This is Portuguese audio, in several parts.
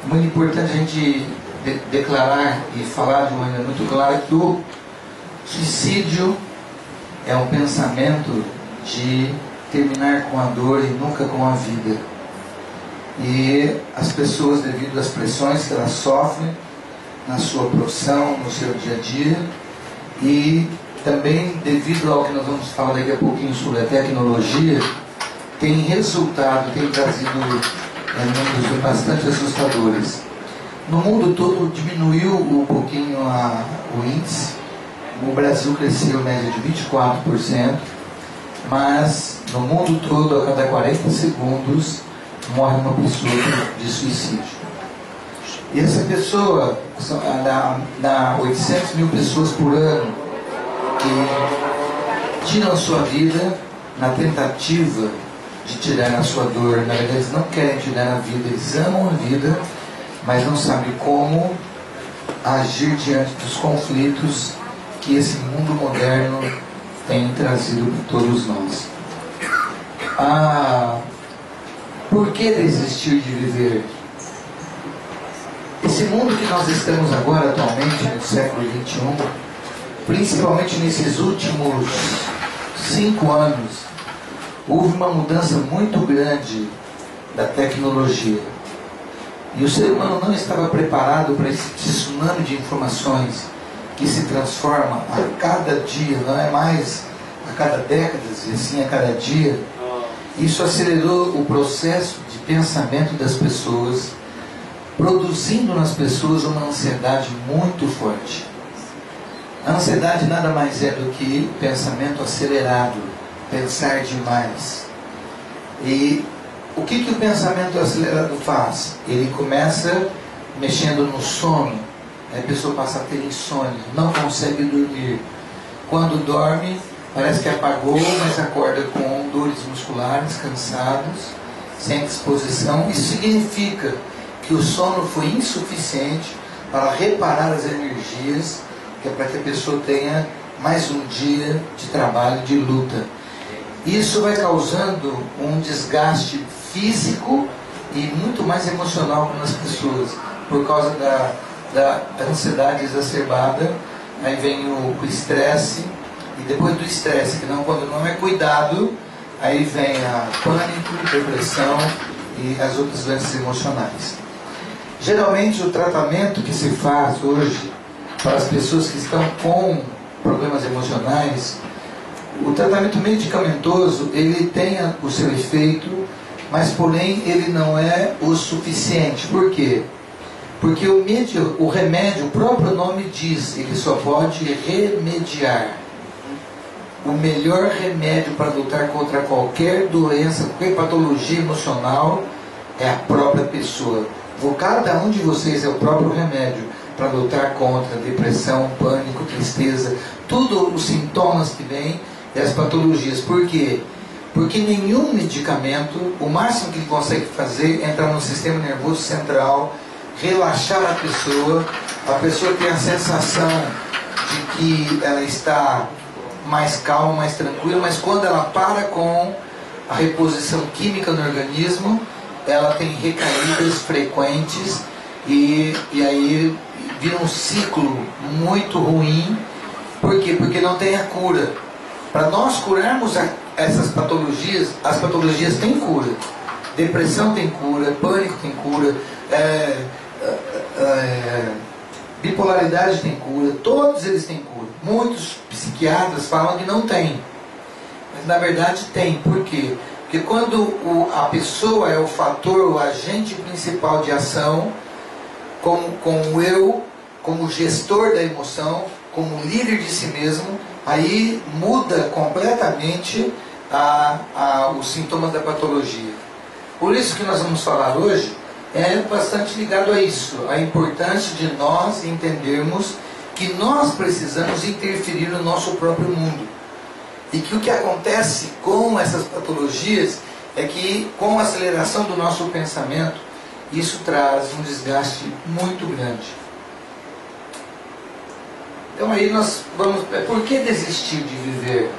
muito importante a gente declarar e falar de uma maneira muito clara que o suicídio é um pensamento de terminar com a dor e nunca com a vida. E as pessoas, devido às pressões que elas sofrem na sua profissão, no seu dia a dia, e também devido ao que nós vamos falar daqui a pouquinho sobre a tecnologia, tem resultado, tem trazido números bastante assustadores. No mundo todo diminuiu um pouquinho o índice. O Brasil cresceu média de 24%, mas no mundo todo, a cada 40 segundos, morre uma pessoa de suicídio. E essa pessoa, dá 800 mil pessoas por ano que tiram a sua vida na tentativa de tirar a sua dor. Na verdade, eles não querem tirar a vida, eles amam a vida, mas não sabem como agir diante dos conflitos que esse mundo moderno tem trazido para todos nós. Por que desistir de viver? Esse mundo que nós estamos agora, atualmente, no século XXI, principalmente nesses últimos 5 anos, houve uma mudança muito grande da tecnologia. E o ser humano não estava preparado para esse tsunami de informações que se transforma a cada dia, não é mais a cada década, e sim a cada dia. Isso acelerou o processo de pensamento das pessoas, produzindo nas pessoas uma ansiedade muito forte. A ansiedade nada mais é do que pensamento acelerado, pensar demais. E o que o pensamento acelerado faz? Ele começa mexendo no sono, a pessoa passa a ter insônia, não consegue dormir. Quando dorme, parece que apagou, mas acorda com dores musculares, cansados, sem disposição. Isso significa que o sono foi insuficiente para reparar as energias, que é para que a pessoa tenha mais um dia de trabalho, de luta. Isso vai causando um desgaste físico e muito mais emocional nas pessoas, por causa da ansiedade exacerbada. Aí vem o estresse, e depois do estresse, quando não é cuidado, aí vem a pânico, depressão e as outras doenças emocionais. Geralmente o tratamento que se faz hoje para as pessoas que estão com problemas emocionais, o tratamento medicamentoso, ele tem o seu efeito, mas porém ele não é o suficiente. Por quê? Porque o remédio, o próprio nome diz, ele só pode remediar. O melhor remédio para lutar contra qualquer doença, qualquer patologia emocional, é a própria pessoa. Cada um de vocês é o próprio remédio para lutar contra depressão, pânico, tristeza, todos os sintomas que vêm e as patologias. Por quê? Porque nenhum medicamento, o máximo que ele consegue fazer é entrar no sistema nervoso central, relaxar a pessoa tem a sensação de que ela está mais calma, mais tranquila, mas quando ela para com a reposição química no organismo, ela tem recaídas frequentes e aí vira um ciclo muito ruim. Por quê? Porque não tem a cura. Para nós curarmos essas patologias, as patologias têm cura. Depressão tem cura, pânico tem cura, bipolaridade tem cura, todos eles têm cura. Muitos psiquiatras falam que não tem, mas na verdade tem. Por quê? Porque quando a pessoa é o fator, o agente principal de ação, como eu, como gestor da emoção, como líder de si mesmo, aí muda completamente os sintomas da patologia. Por isso que nós vamos falar hoje é bastante ligado a isso, a importância de nós entendermos que nós precisamos interferir no nosso próprio mundo. E que o que acontece com essas patologias é que, com a aceleração do nosso pensamento, isso traz um desgaste muito grande. Então aí nós vamos... Por que desistir de viver?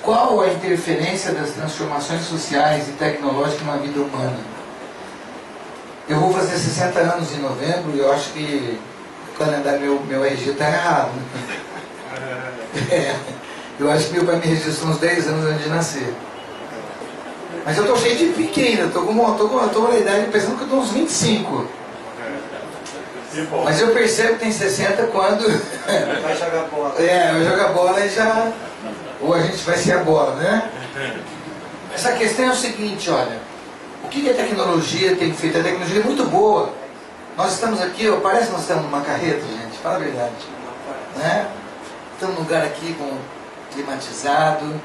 Qual a interferência das transformações sociais e tecnológicas na vida humana? Eu vou fazer 60 anos em novembro e eu acho que o calendário, meu RG está errado. Eu acho que meu pai me registrou uns 10 anos antes de nascer. Mas eu estou cheio de pique ainda, estou na idade pensando que eu estou uns 25. Mas eu percebo que tem 60 quando... Vai jogar bola. Vai jogar bola e já... Ou a gente vai ser a bola, né? Essa questão é o seguinte, olha. O que a tecnologia tem feito? A tecnologia é muito boa. Nós estamos aqui, parece que nós estamos numa carreta, gente. Fala a verdade. Né? Estamos num lugar aqui climatizado.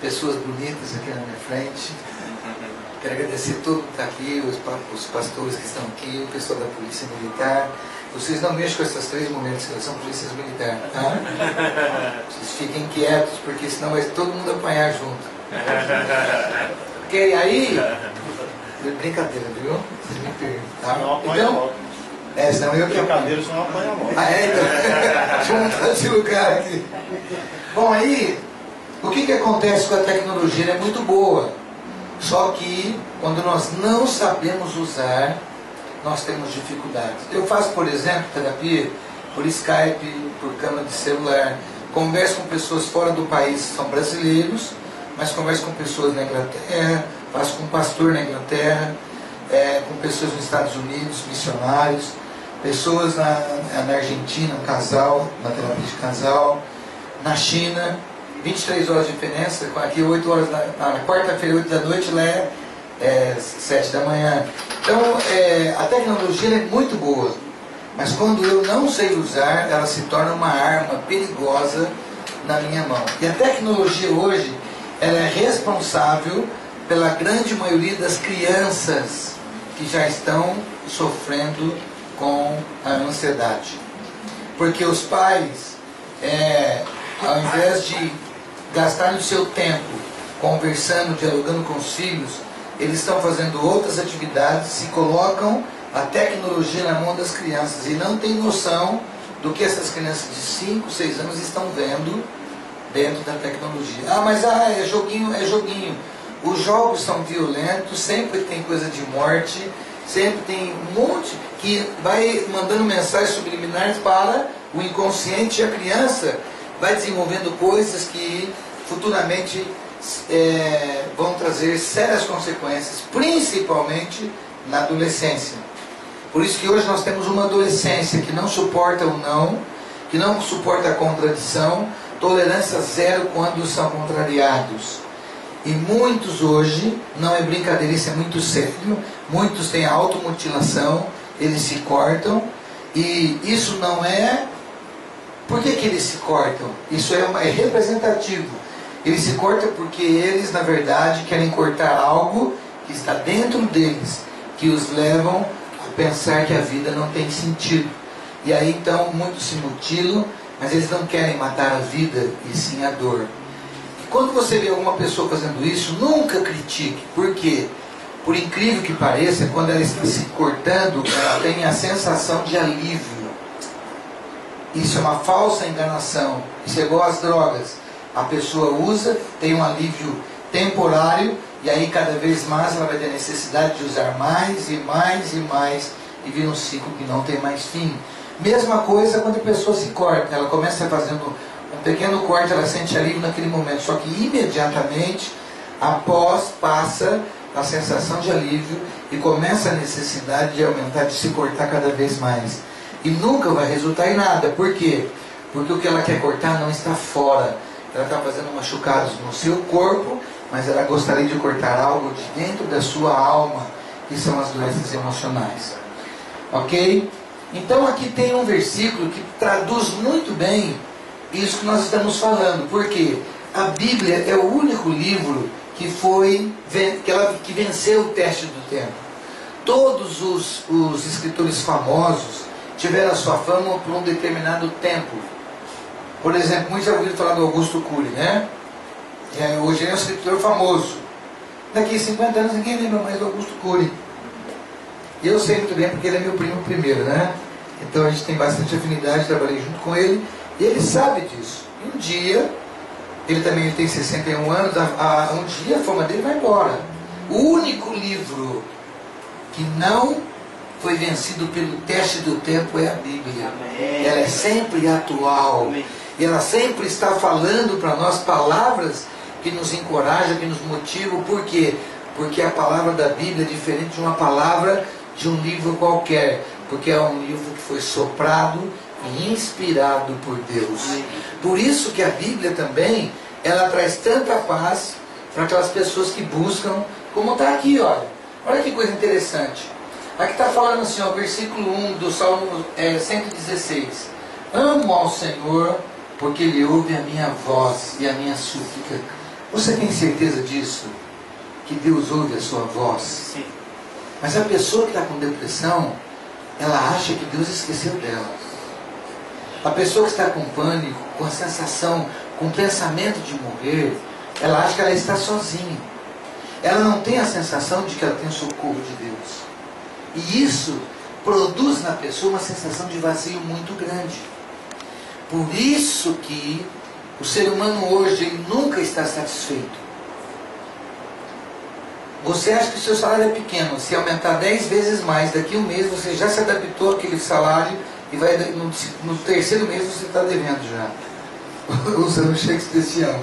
Pessoas bonitas aqui na minha frente. Quero agradecer todo mundo que está aqui, os pastores que estão aqui, o pessoal da Polícia Militar. Vocês não mexam com essas 3 mulheres que são polícias militares, tá? Vocês fiquem quietos, porque senão vai todo mundo apanhar junto. Porque aí... Brincadeira, viu? Vocês me perdoam, tá? Não apanha logo. Senão eu... Brincadeira, senão apanha logo. Então... Deixa eu mudar de lugar aqui. Bom, aí... O que acontece com a tecnologia? Ela é muito boa. Só que, quando nós não sabemos usar, nós temos dificuldades. Eu faço, por exemplo, terapia por Skype, por câmera de celular. Converso com pessoas fora do país, são brasileiros, mas converso com pessoas na Inglaterra, faço com um pastor na Inglaterra, com pessoas nos Estados Unidos, missionários, pessoas na Argentina, um casal, na terapia de casal, na China, 23 horas de diferença, aqui 8 horas, na quarta-feira, 8 da noite, lá é 7 da manhã. Então, a tecnologia é muito boa, mas quando eu não sei usar, ela se torna uma arma perigosa na minha mão. E a tecnologia hoje, ela é responsável pela grande maioria das crianças que já estão sofrendo com a ansiedade. Porque os pais, ao invés de gastarem o seu tempo conversando, dialogando com os filhos, eles estão fazendo outras atividades e colocam a tecnologia na mão das crianças e não tem noção do que essas crianças de 5, 6 anos estão vendo dentro da tecnologia. Mas é joguinho, é joguinho. Os jogos são violentos, sempre tem coisa de morte, sempre tem um monte que vai mandando mensagens subliminares para o inconsciente, e a criança vai desenvolvendo coisas que futuramente vão trazer sérias consequências, principalmente na adolescência. Por isso que hoje nós temos uma adolescência que não suporta o não, que não suporta a contradição, tolerância zero quando são contrariados. E muitos hoje, não é brincadeira, isso é muito sério, muitos têm automutilação, eles se cortam, e isso não é... Por que eles se cortam? Isso é representativo. Eles se cortam porque eles, na verdade, querem cortar algo que está dentro deles, que os levam a pensar que a vida não tem sentido. E aí, então, muitos se mutilam, mas eles não querem matar a vida, e sim a dor. E quando você vê alguma pessoa fazendo isso, nunca critique. Por quê? Por incrível que pareça, quando ela está se cortando, ela tem a sensação de alívio. Isso é uma falsa enganação. Isso é igual às drogas. A pessoa usa, tem um alívio temporário, e aí cada vez mais ela vai ter necessidade de usar mais e mais e mais, e vira um ciclo que não tem mais fim. Mesma coisa quando a pessoa se corta. Ela começa fazendo um pequeno corte, ela sente alívio naquele momento, só que imediatamente, após, passa a sensação de alívio e começa a necessidade de aumentar, de se cortar cada vez mais. E nunca vai resultar em nada. Por quê? Porque o que ela quer cortar não está fora. Ela está fazendo machucados no seu corpo, mas ela gostaria de cortar algo de dentro da sua alma, que são as doenças emocionais. Ok? Então aqui tem um versículo que traduz muito bem isso que nós estamos falando. Porque a Bíblia é o único livro que venceu o teste do tempo. Todos os escritores famosos tiveram a sua fama por um determinado tempo. Por exemplo, muitos já ouviram falar do Augusto Cury, né? Hoje ele é um escritor famoso. Daqui a 50 anos ninguém lembra mais do Augusto Cury. E eu sei muito bem porque ele é meu primo primeiro, né? Então a gente tem bastante afinidade, trabalhei junto com ele, e ele sabe disso. E um dia, ele tem 61 anos, um dia a fama dele vai embora. O único livro que não foi vencido pelo teste do tempo é a Bíblia. Amém. Ela é sempre atual. Amém. E ela sempre está falando para nós palavras que nos encorajam, que nos motivam. Por quê? Porque a palavra da Bíblia é diferente de uma palavra de um livro qualquer. Porque é um livro que foi soprado e inspirado por Deus. Por isso que a Bíblia também, ela traz tanta paz para aquelas pessoas que buscam, como está aqui, olha. Olha que coisa interessante. Aqui está falando assim, ó, versículo 1 do Salmo 116. Amo ao Senhor, porque Ele ouve a minha voz e a minha súplica. Você tem certeza disso? Que Deus ouve a sua voz? Sim. Mas a pessoa que está com depressão, ela acha que Deus esqueceu dela. A pessoa que está com pânico, com a sensação, com o pensamento de morrer, ela acha que ela está sozinha. Ela não tem a sensação de que ela tem o socorro de Deus. E isso produz na pessoa uma sensação de vazio muito grande. Por isso que o ser humano hoje, ele nunca está satisfeito. Você acha que o seu salário é pequeno, se aumentar 10 vezes mais, daqui a um mês você já se adaptou àquele salário e vai no terceiro mês você está devendo já. Usando o cheque especial.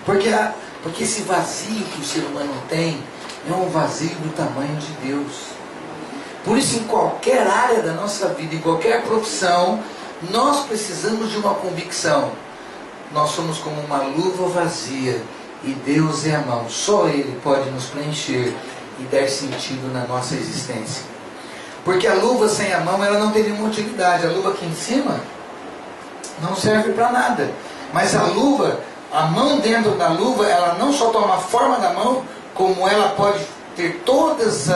Porque esse vazio que o ser humano tem é um vazio do tamanho de Deus. Por isso, em qualquer área da nossa vida, em qualquer profissão, nós precisamos de uma convicção. Nós somos como uma luva vazia e Deus é a mão. Só Ele pode nos preencher e dar sentido na nossa existência. Porque a luva sem a mão, ela não tem nenhuma utilidade. A luva aqui em cima não serve para nada. Mas a luva, a mão dentro da luva, ela não só toma a forma da mão, como ela pode ter todas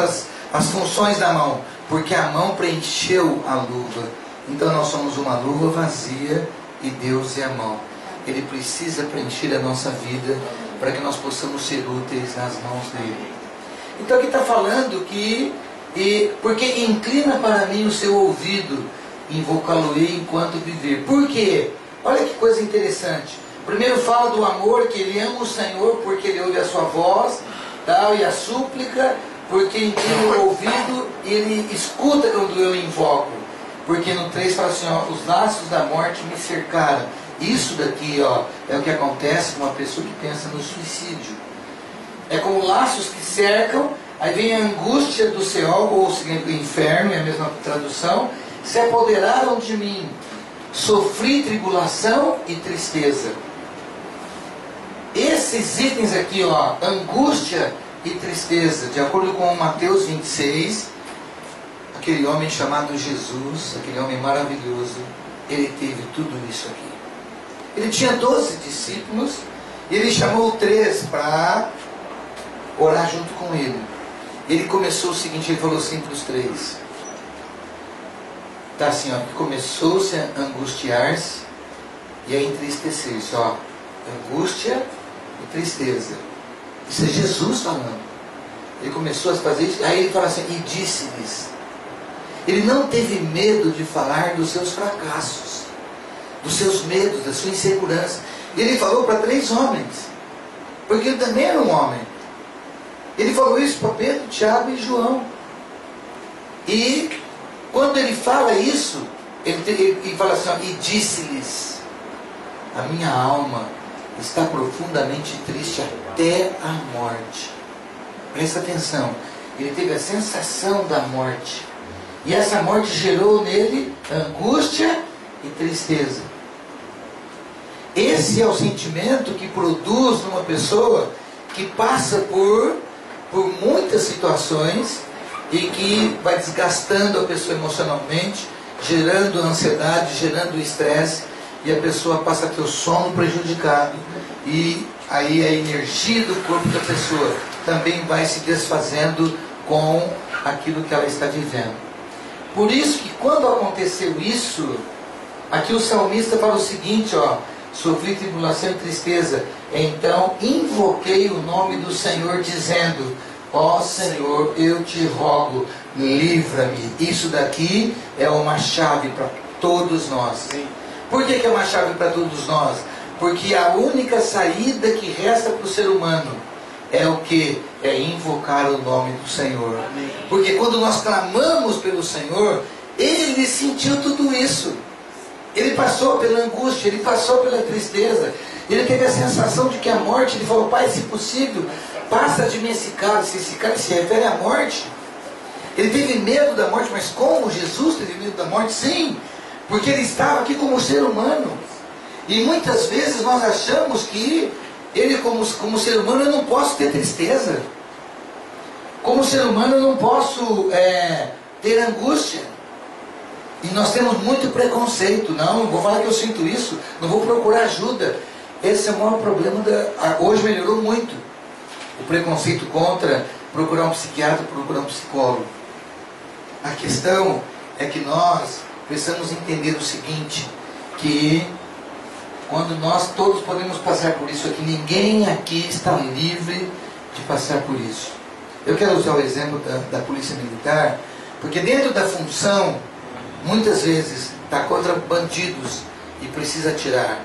as funções da mão, porque a mão preencheu a luva. Então nós somos uma luva vazia e Deus é a mão. Ele precisa preencher a nossa vida para que nós possamos ser úteis nas mãos dele. Então aqui está falando que porque inclina para mim o seu ouvido, invocá-lo-ei enquanto viver. Por quê? Olha que coisa interessante. Primeiro fala do amor, que ele ama o Senhor porque ele ouve a sua voz, tal, e a súplica, porque inclina o ouvido e ele escuta quando eu invoco. Porque no 3 fala assim, ó, os laços da morte me cercaram. Isso daqui, ó, é o que acontece com uma pessoa que pensa no suicídio. É como laços que cercam, aí vem a angústia do Seol, ou o inferno, é a mesma tradução, se apoderaram de mim. Sofri tribulação e tristeza. Esses itens aqui, ó, angústia e tristeza, de acordo com Mateus 26, aquele homem chamado Jesus, aquele homem maravilhoso, ele teve tudo isso aqui. Ele tinha 12 discípulos e ele chamou 3 para orar junto com ele. Ele começou o seguinte, ele falou assim para os 3. Está assim, ó, começou-se a angustiar-se e a entristecer-se, ó, angústia e tristeza. Isso é Jesus falando. Ele começou a fazer isso, aí ele fala assim, e disse-lhes. Ele não teve medo de falar dos seus fracassos, dos seus medos, da sua insegurança. E ele falou para 3 homens, porque ele também era um homem. Ele falou isso para Pedro, Tiago e João. E quando ele fala isso, ele fala assim, ó, e disse-lhes, a minha alma está profundamente triste até a morte. Presta atenção, ele teve a sensação da morte. E essa morte gerou nele angústia e tristeza. Esse é o sentimento que produz numa pessoa que passa por muitas situações e que vai desgastando a pessoa emocionalmente, gerando ansiedade, gerando estresse, e a pessoa passa a ter o sono prejudicado, e aí a energia do corpo da pessoa também vai se desfazendo com aquilo que ela está vivendo. Por isso que quando aconteceu isso, aqui o salmista fala o seguinte, ó, sofri tribulação e tristeza, então invoquei o nome do Senhor dizendo, ó Senhor, eu te rogo, livra-me. Isso daqui é uma chave para todos nós. Por que é uma chave para todos nós? Porque a única saída que resta para o ser humano é o que? É invocar o nome do Senhor. Porque quando nós clamamos pelo Senhor, Ele sentiu tudo isso. Ele passou pela angústia, Ele passou pela tristeza. Ele teve a sensação de que a morte, Ele falou: Pai, se possível, passa de mim esse cálice. Esse cálice se refere à morte. Ele teve medo da morte, mas como Jesus teve medo da morte? Sim, porque Ele estava aqui como ser humano. E muitas vezes nós achamos que Ele, como ser humano, eu não posso ter tristeza. Como ser humano, eu não posso ter angústia. E nós temos muito preconceito. Não vou falar que eu sinto isso, não vou procurar ajuda. Esse é o maior problema. Hoje melhorou muito o preconceito contra procurar um psiquiatra, procurar um psicólogo. A questão é que nós precisamos entender o seguinte, que quando nós todos podemos passar por isso aqui, ninguém aqui está livre de passar por isso. Eu quero usar o exemplo da polícia militar, porque dentro da função, muitas vezes está contra bandidos e precisa atirar.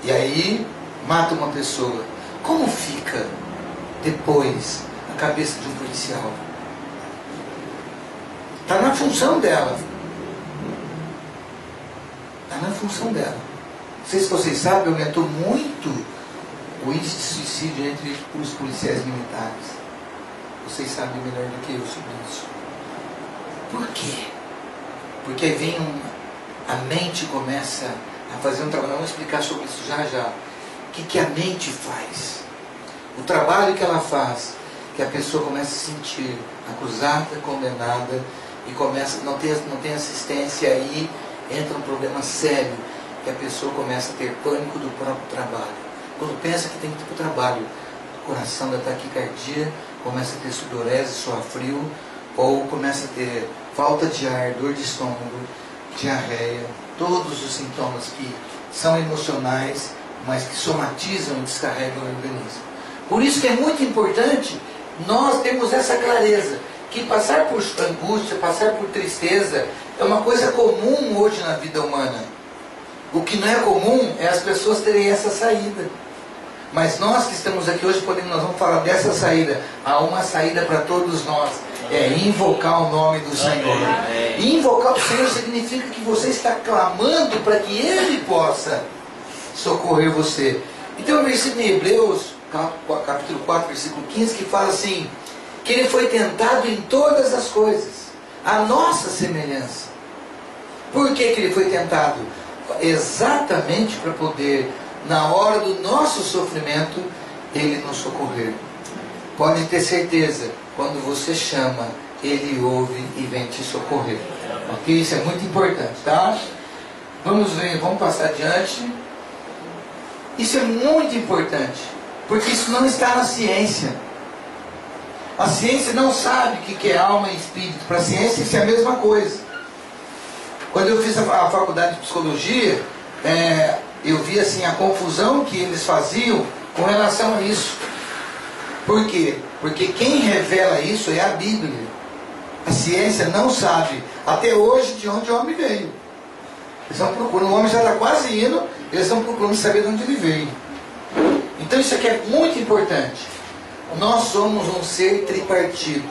E aí mata uma pessoa. Como fica depois a cabeça de um policial? Está na função dela. Está na função dela. Não sei se vocês sabem, aumentou muito o índice de suicídio entre os policiais militares. Vocês sabem melhor do que eu sobre isso. Por quê? Porque aí vem a mente começa a fazer um trabalho. Vamos explicar sobre isso já já. O que a mente faz? O trabalho que ela faz, que a pessoa começa a se sentir acusada, condenada, e começa, não tem assistência, aí entra um problema sério, que a pessoa começa a ter pânico do próprio trabalho. Quando pensa que tem que ir para o trabalho, o coração da taquicardia, começa a ter sudorese, suar frio, ou começa a ter falta de ar, dor de estômago, diarreia, todos os sintomas que são emocionais, mas que somatizam e descarregam o organismo. Por isso que é muito importante nós termos essa clareza, que passar por angústia, passar por tristeza, é uma coisa comum hoje na vida humana. O que não é comum é as pessoas terem essa saída. Mas nós que estamos aqui hoje, nós vamos falar dessa saída. Há uma saída para todos nós. É invocar o nome do Senhor. E invocar o Senhor significa que você está clamando para que Ele possa socorrer você. E tem um versículo em Hebreus, capítulo 4, versículo 15, que fala assim, que Ele foi tentado em todas as coisas, a nossa semelhança. Por que Ele foi tentado? Exatamente para poder, na hora do nosso sofrimento, Ele nos socorrer. Pode ter certeza, quando você chama, Ele ouve e vem te socorrer. Ok? Isso é muito importante, tá? Vamos ver, vamos passar adiante. Isso é muito importante, porque isso não está na ciência. A ciência não sabe o que é alma e espírito. Para a ciência isso é a mesma coisa. Quando eu fiz a faculdade de psicologia, eu vi assim a confusão que eles faziam com relação a isso. Por quê? Porque quem revela isso é a Bíblia. A ciência não sabe, até hoje, de onde o homem veio. Eles estão procurando, o homem já está quase indo, eles estão procurando saber de onde ele veio. Então isso aqui é muito importante. Nós somos um ser tripartido.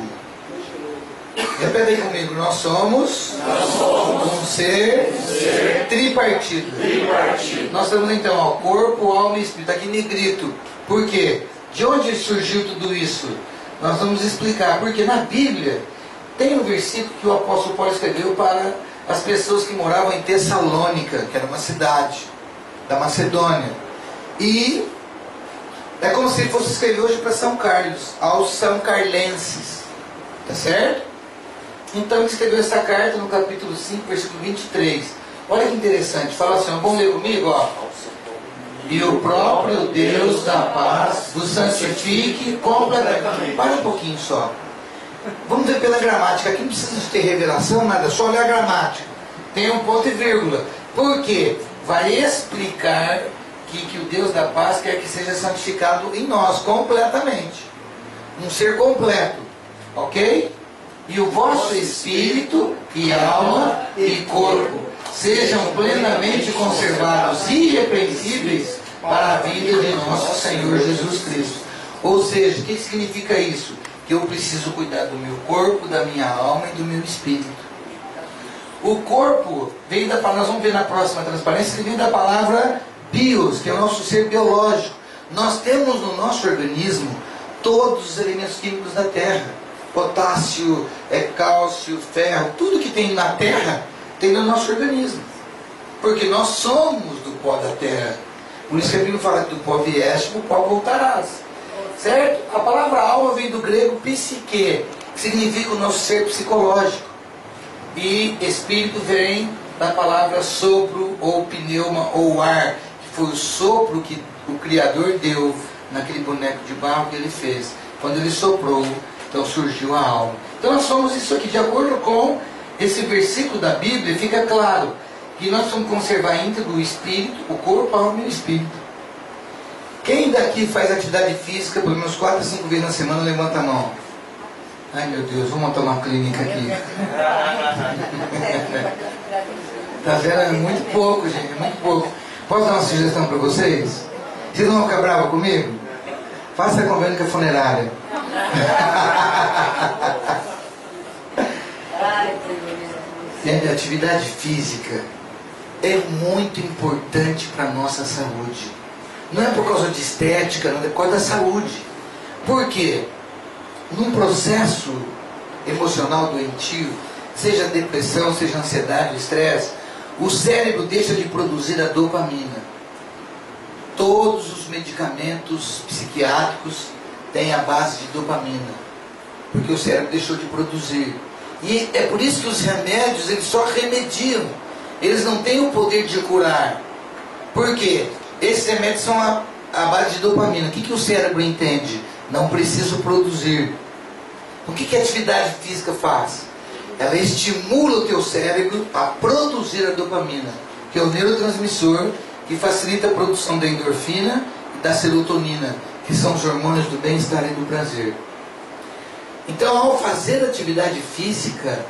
Repete aí comigo. Nós somos um ser tripartido. Nós temos então o corpo, alma e espírito. Aqui em negrito. Por quê? De onde surgiu tudo isso? Nós vamos explicar. Porque na Bíblia tem um versículo que o apóstolo Paulo escreveu para as pessoas que moravam em Tessalônica, que era uma cidade da Macedônia. E é como se ele fosse escrever hoje para São Carlos, aos são carlenses. Tá certo? Então ele escreveu essa carta no capítulo 5, versículo 23. Olha que interessante. Fala assim, vamos ler comigo? Ó. E o próprio Deus da paz vos santifique completamente. Para um pouquinho só. Vamos ver pela gramática. Aqui não precisa ter revelação, nada. Só olhar a gramática. Tem um ponto e vírgula. Por quê? Vai explicar que o Deus da paz quer que seja santificado em nós, completamente. Um ser completo. Ok? E o vosso espírito e alma e corpo sejam plenamente conservados irrepreensíveis para a vida de nosso Senhor Jesus Cristo. Ou seja, o que significa isso? Que eu preciso cuidar do meu corpo, da minha alma e do meu espírito. O corpo veio da palavra, nós vamos ver na próxima transparência, ele veio da palavra bios, que é o nosso ser biológico. Nós temos no nosso organismo todos os elementos químicos da terra. Potássio, cálcio, ferro, tudo que tem na terra tem no nosso organismo. Porque nós somos do pó da terra. Por isso que a Bíblia fala que do pó vieste, do pó voltarás. Certo? A palavra alma vem do grego psique, que significa o nosso ser psicológico. E espírito vem da palavra sopro, ou pneuma, ou ar, que foi o sopro que o Criador deu naquele boneco de barro que ele fez. Quando ele soprou, então surgiu a alma. Então nós somos isso aqui. De acordo com esse versículo da Bíblia, fica claro que nós vamos conservar íntegro o espírito, o corpo, a alma e o espírito. Quem daqui faz atividade física pelo menos 4 a 5 vezes na semana, levanta a mão. Ai meu Deus, vou montar uma clínica aqui. Tá vendo? É muito pouco, gente, é muito pouco. Posso dar uma sugestão para vocês? Vocês não vão ficar bravos comigo? Faça convênio com a funerária. Gente, a atividade física é muito importante para a nossa saúde. Não é por causa de estética, não é por causa da saúde. Por quê? Num processo emocional doentio, seja depressão, seja ansiedade, estresse, o cérebro deixa de produzir a dopamina. Todos os medicamentos psiquiátricos têm a base de dopamina, porque o cérebro deixou de produzir. E é por isso que os remédios, eles só remediam. Eles não têm o poder de curar. Por quê? Esses remédios são a base de dopamina. O que o cérebro entende? Não preciso produzir. O que a atividade física faz? Ela estimula o teu cérebro a produzir a dopamina, que é o neurotransmissor que facilita a produção da endorfina e da serotonina, que são os hormônios do bem-estar e do prazer. Então, ao fazer atividade física,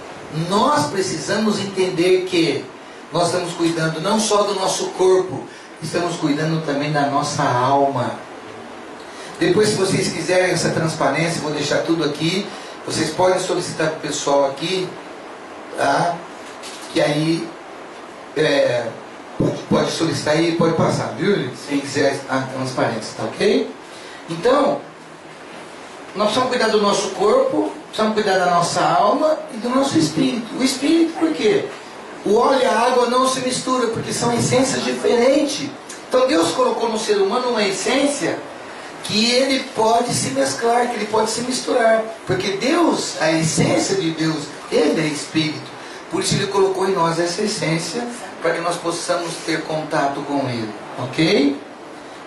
nós precisamos entender que nós estamos cuidando não só do nosso corpo, estamos cuidando também da nossa alma. Depois, se vocês quiserem essa transparência, vou deixar tudo aqui. Vocês podem solicitar para o pessoal aqui, tá? Que aí pode solicitar e pode passar, viu? Quem quiser a transparência, tá ok? Então, nós precisamos cuidar do nosso corpo, precisamos cuidar da nossa alma e do nosso espírito. O espírito, por quê? O óleo e a água não se misturam, porque são essências diferentes. Então Deus colocou no ser humano uma essência que ele pode se mesclar, que ele pode se misturar. Porque Deus, a essência de Deus, ele é espírito. Por isso ele colocou em nós essa essência, para que nós possamos ter contato com ele. Ok?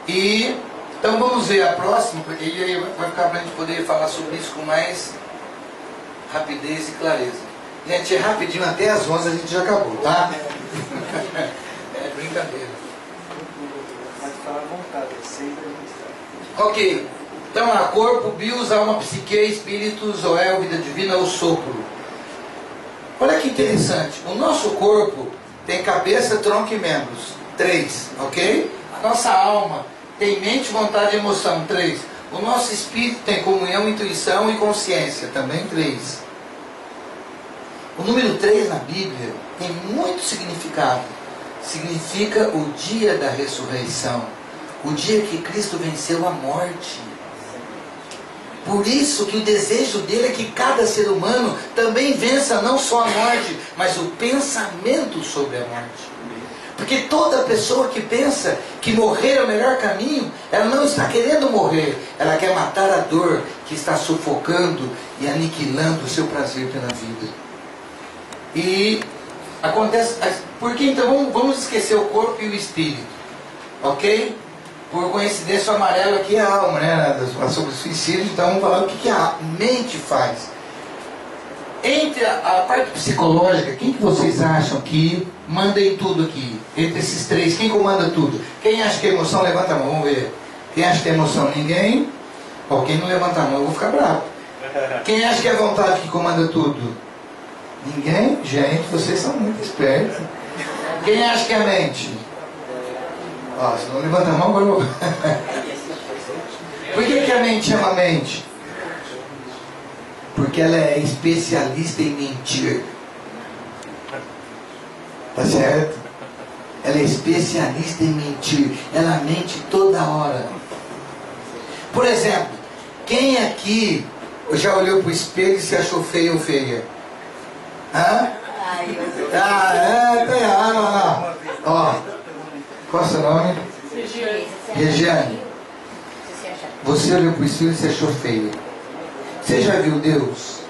E então vamos ver a próxima, porque aí vai ficar para a gente poder falar sobre isso com mais rapidez e clareza. Gente, é rapidinho, até as 11 a gente já acabou, tá? É brincadeira. Pode falar à vontade, sempre. Ok, então corpo, bios, alma, psique, espírito, zoel, vida divina ou sopro. Olha que interessante, o nosso corpo tem cabeça, tronco e membros, 3, ok? A nossa alma tem mente, vontade e emoção, 3. O nosso espírito tem comunhão, intuição e consciência, também 3. O número 3 na Bíblia tem muito significado. Significa o dia da ressurreição. O dia que Cristo venceu a morte. Por isso que o desejo dele é que cada ser humano também vença não só a morte, mas o pensamento sobre a morte. Porque toda pessoa que pensa que morrer é o melhor caminho, ela não está querendo morrer. Ela quer matar a dor que está sufocando e aniquilando o seu prazer pela vida. E acontece... Porque então vamos esquecer o corpo e o espírito. Ok? Por coincidência, o amarelo aqui é a alma, né? Sobre o suicídio, então vamos falar o que a mente faz. Entre a parte psicológica, quem que vocês acham que manda em tudo aqui? Entre esses 3, quem comanda tudo? Quem acha que é emoção, levanta a mão, vamos ver. Quem acha que é emoção? Ninguém? Ó, quem não levanta a mão, eu vou ficar bravo. Quem acha que é a vontade que comanda tudo? Ninguém? Gente, vocês são muito espertos. Quem acha que é a mente? Ó, se não levanta a mão, agora eu... Por que a mente ama a mente? Porque ela é especialista em mentir. Tá certo? Ela é especialista em mentir. Ela mente toda hora. Por exemplo, quem aqui já olhou para o espelho e se achou feio ou feia? Hã? Tem lá. Ó, qual é o seu nome? Regiane. Você olhou para o espelho e se achou feia. Você já viu Deus?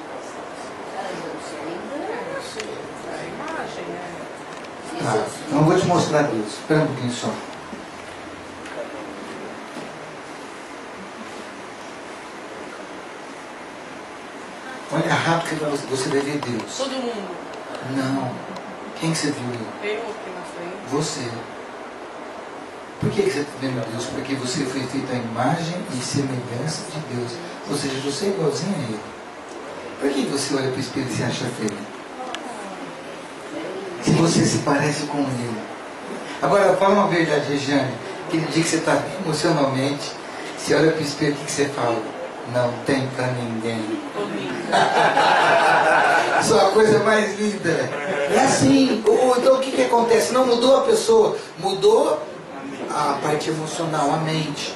Tá, então eu vou te mostrar Deus. Espera um pouquinho só. Olha rápido que você vai ver Deus. Todo mundo. Não. Quem que você viu? Eu aqui na frente. Você. Por que você está vendo Deus? Porque você foi feito à imagem e semelhança de Deus. Ou seja, você é igualzinho a Ele. Por que você olha para o espelho e se acha feio? Se você se parece com Ele. Agora, fala uma verdade, Regiane. Aquele dia que você está bem emocionalmente, você olha para o espelho, o que você fala? Não tem para ninguém. Isso é a coisa mais linda. É assim. Então o que acontece? Não mudou a pessoa, mudou a parte emocional, a mente.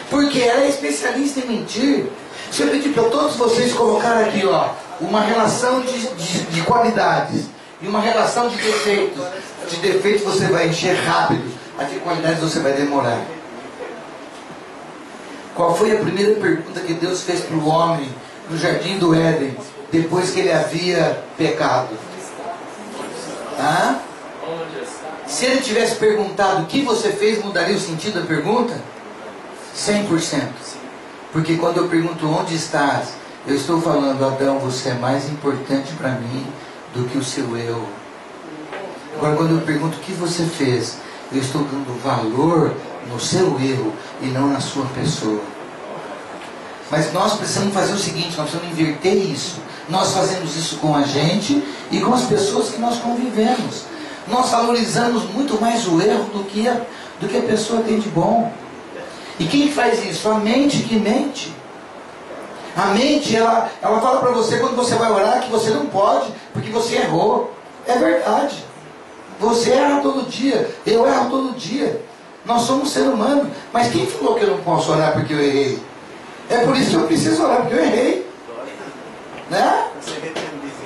Porque ela é especialista em mentir. Se eu pedir para todos vocês colocar aqui, ó, uma relação de qualidades e uma relação de defeitos. De defeitos você vai encher rápido, a de qualidades você vai demorar. Qual foi a primeira pergunta que Deus fez para o homem no jardim do Éden, depois que ele havia pecado? Hã? Se ele tivesse perguntado o que você fez, mudaria o sentido da pergunta? 100%. Porque quando eu pergunto onde estás, eu estou falando, Adão, você é mais importante para mim do que o seu eu. Agora quando eu pergunto o que você fez, eu estou dando valor no seu erro e não na sua pessoa. Mas nós precisamos fazer o seguinte, nós precisamos inverter isso. Nós fazemos isso com a gente e com as pessoas que nós convivemos. Nós valorizamos muito mais o erro do que a pessoa tem de bom. E quem faz isso? A mente que mente. A mente, ela fala para você quando você vai orar que você não pode, porque você errou. É verdade. Você erra todo dia, eu erro todo dia. Nós somos ser humano. Mas quem falou que eu não posso orar porque eu errei? É por isso que eu preciso orar, porque eu errei. Né?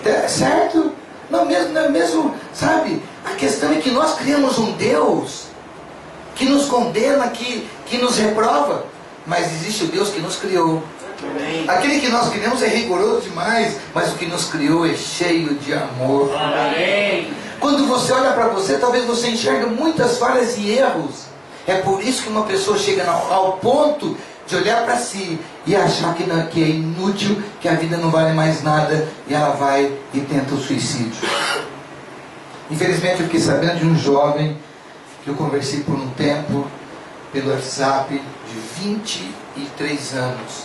É certo? Não mesmo, sabe? A questão é que nós criamos um Deus que nos condena, que nos reprova. Mas existe o Deus que nos criou. Aquele que nós criamos é rigoroso demais, mas o que nos criou é cheio de amor. Amém. Quando você olha para você, talvez você enxerga muitas falhas e erros. É por isso que uma pessoa chega ao ponto de olhar para si e achar que é inútil, que a vida não vale mais nada, e ela vai e tenta o suicídio. Infelizmente eu fiquei sabendo de um jovem que eu conversei por um tempo pelo WhatsApp, de 23 anos.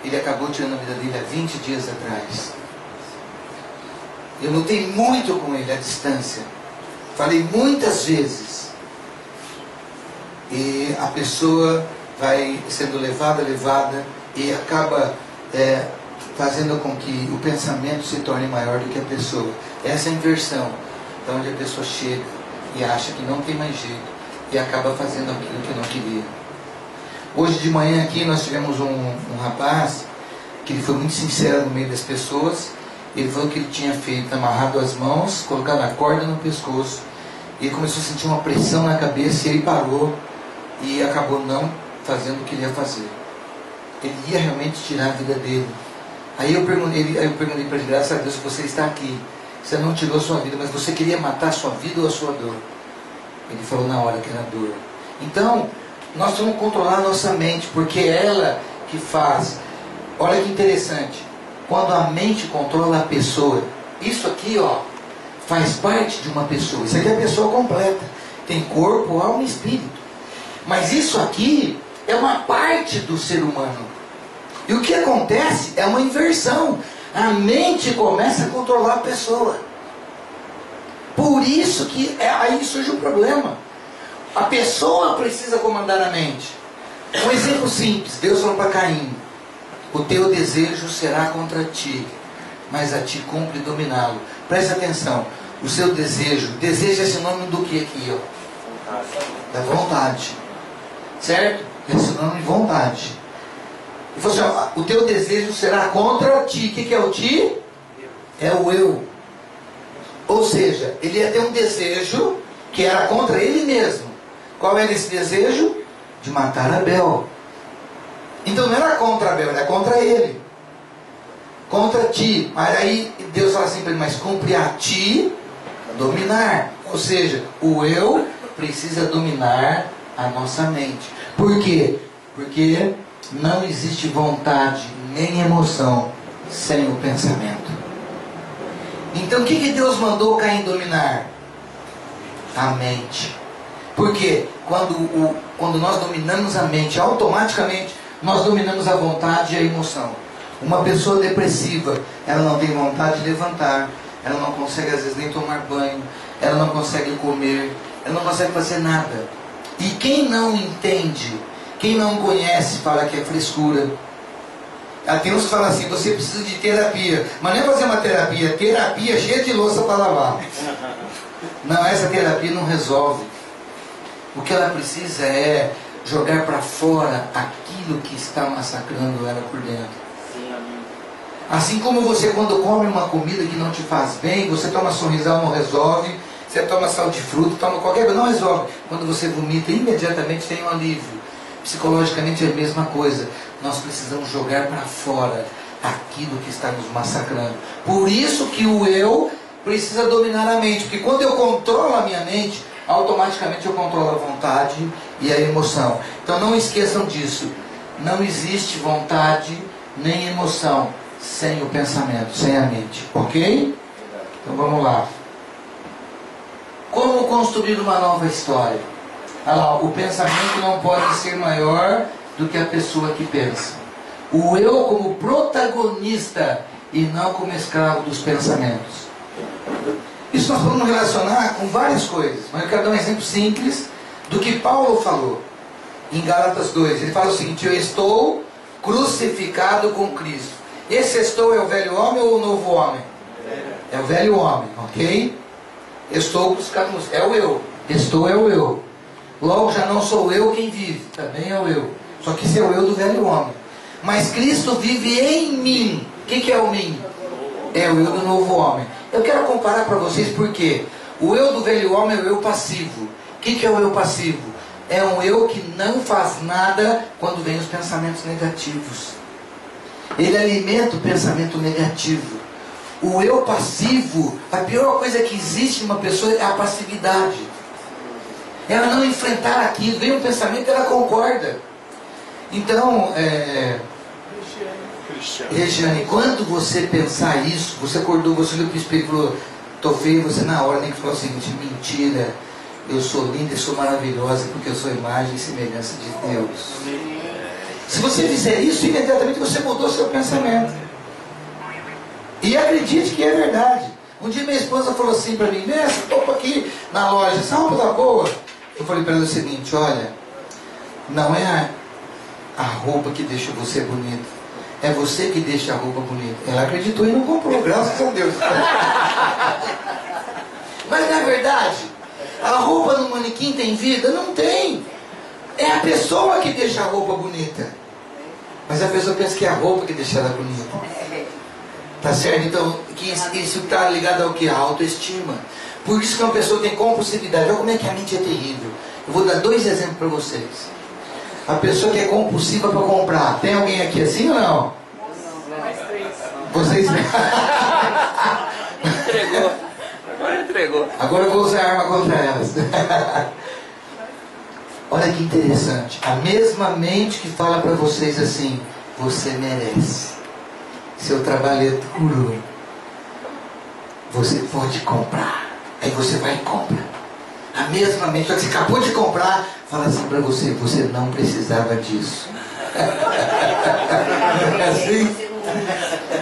Ele acabou tirando a vida dele há 20 dias atrás. Eu lutei muito com ele à distância. Falei muitas vezes. E a pessoa vai sendo levada e acaba fazendo com que o pensamento se torne maior do que a pessoa. Essa é a inversão, de onde a pessoa chega e acha que não tem mais jeito e acaba fazendo aquilo que não queria. Hoje de manhã aqui nós tivemos um rapaz que ele foi muito sincero no meio das pessoas. Ele falou que ele tinha feito, amarrado as mãos, colocado a corda no pescoço, e ele começou a sentir uma pressão na cabeça e ele parou e acabou não fazendo o que ele ia fazer. Ele ia realmente tirar a vida dele. Aí eu perguntei para ele, graças a Deus que você está aqui. Você não tirou a sua vida, mas você queria matar a sua vida ou a sua dor? Ele falou na hora que era dor. Então, nós temos que controlar a nossa mente, porque é ela que faz. Olha que interessante. Quando a mente controla a pessoa, isso aqui, ó, faz parte de uma pessoa. Isso aqui é a pessoa completa. Tem corpo, alma e espírito. Mas isso aqui é uma parte do ser humano. E o que acontece é uma inversão. A mente começa a controlar a pessoa. Por isso que aí surge um problema. A pessoa precisa comandar a mente. Um exemplo simples, Deus falou para Caim: o teu desejo será contra ti, mas a ti cumpre dominá-lo. Presta atenção, o seu desejo é sinônimo do que aqui, ó? Da vontade, certo? É sinônimo de vontade. Ele falou assim, ó, o teu desejo será contra ti. O que é o ti? É o eu. Ou seja, ele ia ter um desejo que era contra ele mesmo. Qual era esse desejo? De matar Abel. Então não era contra Abel, era contra ele. Contra ti. Mas aí Deus fala assim para ele, mas cumpre a ti dominar. Ou seja, o eu precisa dominar a nossa mente. Por quê? Porque não existe vontade nem emoção sem o pensamento. Então o que Deus mandou Caim dominar? A mente. Porque quando nós dominamos a mente, automaticamente nós dominamos a vontade e a emoção. Uma pessoa depressiva, ela não tem vontade de levantar, ela não consegue às vezes nem tomar banho, ela não consegue comer, ela não consegue fazer nada. E quem não entende, quem não conhece, fala que é frescura. Tem uns que falam assim, você precisa de terapia. Mas não é fazer uma terapia, terapia cheia de louça para lavar. Não, essa terapia não resolve. O que ela precisa é jogar para fora aquilo que está massacrando ela por dentro. Assim como você, quando come uma comida que não te faz bem, você toma sorrisal, não resolve. Você toma sal de fruta, toma qualquer coisa, não resolve. Quando você vomita, imediatamente tem um alívio. Psicologicamente é a mesma coisa. Nós precisamos jogar para fora aquilo que está nos massacrando. Por isso que o eu precisa dominar a mente. Porque quando eu controlo a minha mente, automaticamente eu controlo a vontade e a emoção. Então não esqueçam disso. Não existe vontade nem emoção sem o pensamento, sem a mente. Ok? Então vamos lá. Como construir uma nova história? Olha lá, o pensamento não pode ser maior do que a pessoa que pensa. O eu como protagonista e não como escravo dos pensamentos. Isso nós podemos relacionar com várias coisas, mas eu quero dar um exemplo simples do que Paulo falou em Gálatas 2. Ele fala o seguinte: eu estou crucificado com Cristo. Esse estou é o velho homem ou o novo homem? É o velho homem, ok? Estou crucificado com Cristo. É o eu. Estou é o eu. Logo já não sou eu quem vive, também é o eu. Só que esse é o eu do velho homem. Mas Cristo vive em mim. O que é o mim? É o eu do novo homem. Eu quero comparar para vocês porque o eu do velho homem é o eu passivo. O que é o eu passivo? É um eu que não faz nada quando vem os pensamentos negativos. Ele alimenta o pensamento negativo. O eu passivo, a pior coisa que existe em uma pessoa é a passividade. Ela não enfrentar aquilo, vem um pensamento e ela concorda. Então, Regiane, quando você pensar isso, você acordou, você olhou para o espelho e falou, estou feio, você na hora nem que falou o seguinte: mentira, eu sou linda e sou maravilhosa porque eu sou imagem e semelhança de Deus. Se você fizer isso, imediatamente você mudou seu pensamento. E acredite que é verdade. Um dia minha esposa falou assim para mim: essa roupa aqui na loja, essa roupa tá boa? Eu falei para ela o seguinte: olha, não é a roupa que deixa você bonita, é você que deixa a roupa bonita. Ela acreditou e não comprou, graças a Deus. Mas na verdade, a roupa no manequim tem vida? Não tem. É a pessoa que deixa a roupa bonita. Mas a pessoa pensa que é a roupa que deixa ela bonita. Tá certo? Então, isso está ligado ao que? A autoestima. Por isso que uma pessoa tem compulsividade. Olha como é que a mente é terrível. Eu vou dar 2 exemplos para vocês. A pessoa que é compulsiva para comprar. Tem alguém aqui assim ou não? Vocês... Entregou. Agora entregou. Agora eu vou usar a arma contra elas. Olha que interessante. A mesma mente que fala para vocês assim: você merece. Seu trabalho é duro. Você pode comprar. Aí você vai e compra. A mesma mente, só que você acabou de comprar, fala assim para você: você não precisava disso. Não é assim?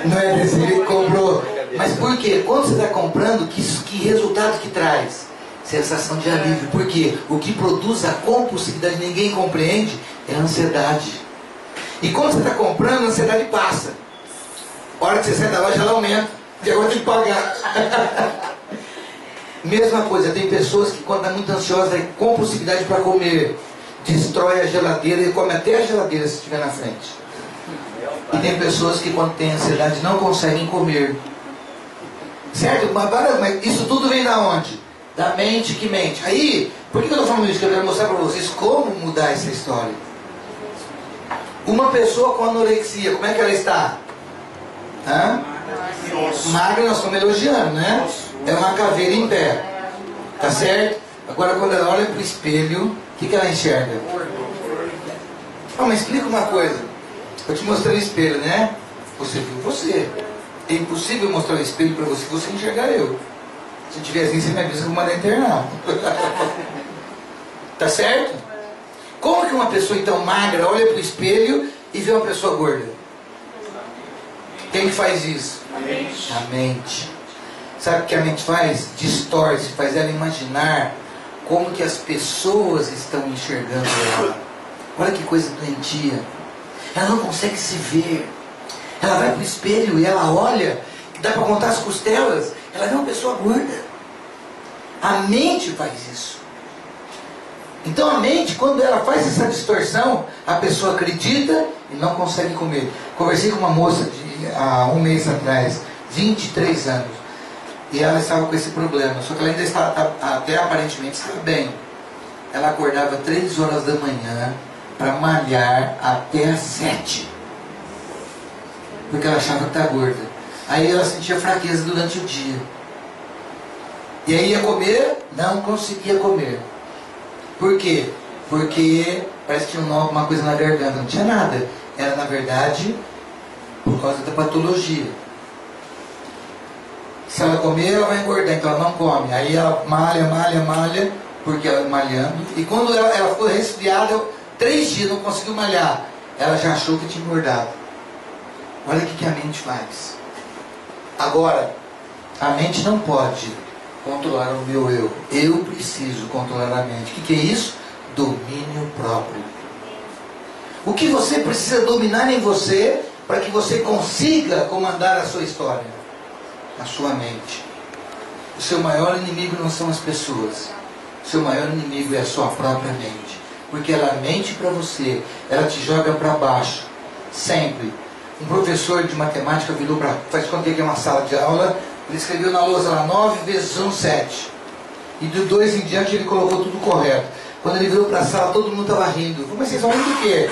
Não é desse jeito que comprou. Mas por quê? Quando você está comprando, que resultado que traz? Sensação de alívio. Porque o que produz a compulsividade, ninguém compreende, É ansiedade. E quando você está comprando, a ansiedade passa. A hora que você sai da loja, ela aumenta. E agora tem que pagar. Mesma coisa, tem pessoas que quando está muito ansiosa, tem compulsividade para comer. Destrói a geladeira e come até a geladeira se estiver na frente. E tem pessoas que quando tem ansiedade não conseguem comer. Certo? Mas isso tudo vem da onde? Da mente que mente. Aí, por que eu estou falando isso? Que eu quero mostrar para vocês como mudar essa história. Uma pessoa com anorexia, como é que ela está? Hã? Magra, nós estamos elogiando, né? É uma caveira em pé. Tá certo? Agora quando ela olha para o espelho, o que ela enxerga? Ah, mas explica uma coisa. Eu te mostrei o espelho, né? Você viu você. É impossível mostrar o espelho para você, você enxergar eu. Se tiver assim, você me avisa que eu vou mandar internar. Tá certo? Como que uma pessoa então magra olha para o espelho e vê uma pessoa gorda? Quem que faz isso? A mente. Sabe o que a mente faz? Distorce, faz ela imaginar como que as pessoas estão enxergando ela. Olha que coisa doentia. Ela não consegue se ver. Ela vai para o espelho e ela olha, que dá para contar as costelas, ela vê uma pessoa gorda. A mente faz isso. Então a mente, quando ela faz essa distorção, a pessoa acredita e não consegue comer. Conversei com uma moça há um mês atrás, 23 anos, e ela estava com esse problema, só que ela ainda está, até aparentemente estava bem. Ela acordava 3 horas da manhã para malhar até às 7. Porque ela achava que estava gorda. Aí ela sentia fraqueza durante o dia. E aí ia comer, não conseguia comer. Por quê? Porque parece que tinha uma coisa na garganta. Não tinha nada. Era, na verdade, por causa da patologia. Se ela comer, ela vai engordar. Então ela não come. Aí ela malha, porque ela malhando. E quando ela ficou resfriada, 3 dias não conseguiu malhar. Ela já achou que tinha engordado. Olha o que a mente faz. Agora, a mente não pode controlar o meu eu. Eu preciso controlar a mente. O que é isso? Domínio próprio. O que você precisa dominar em você para que você consiga comandar a sua história? A sua mente. O seu maior inimigo não são as pessoas. O seu maior inimigo é a sua própria mente. Porque ela mente para você. Ela te joga para baixo. Sempre. Um professor de matemática virou para... Faz quanto tempo que é uma sala de aula... Ele escreveu na lousa lá 9 vezes 1, 7. E do 2 em diante ele colocou tudo correto. Quando ele virou para a sala, todo mundo estava rindo. Mas vocês vão rir do quê?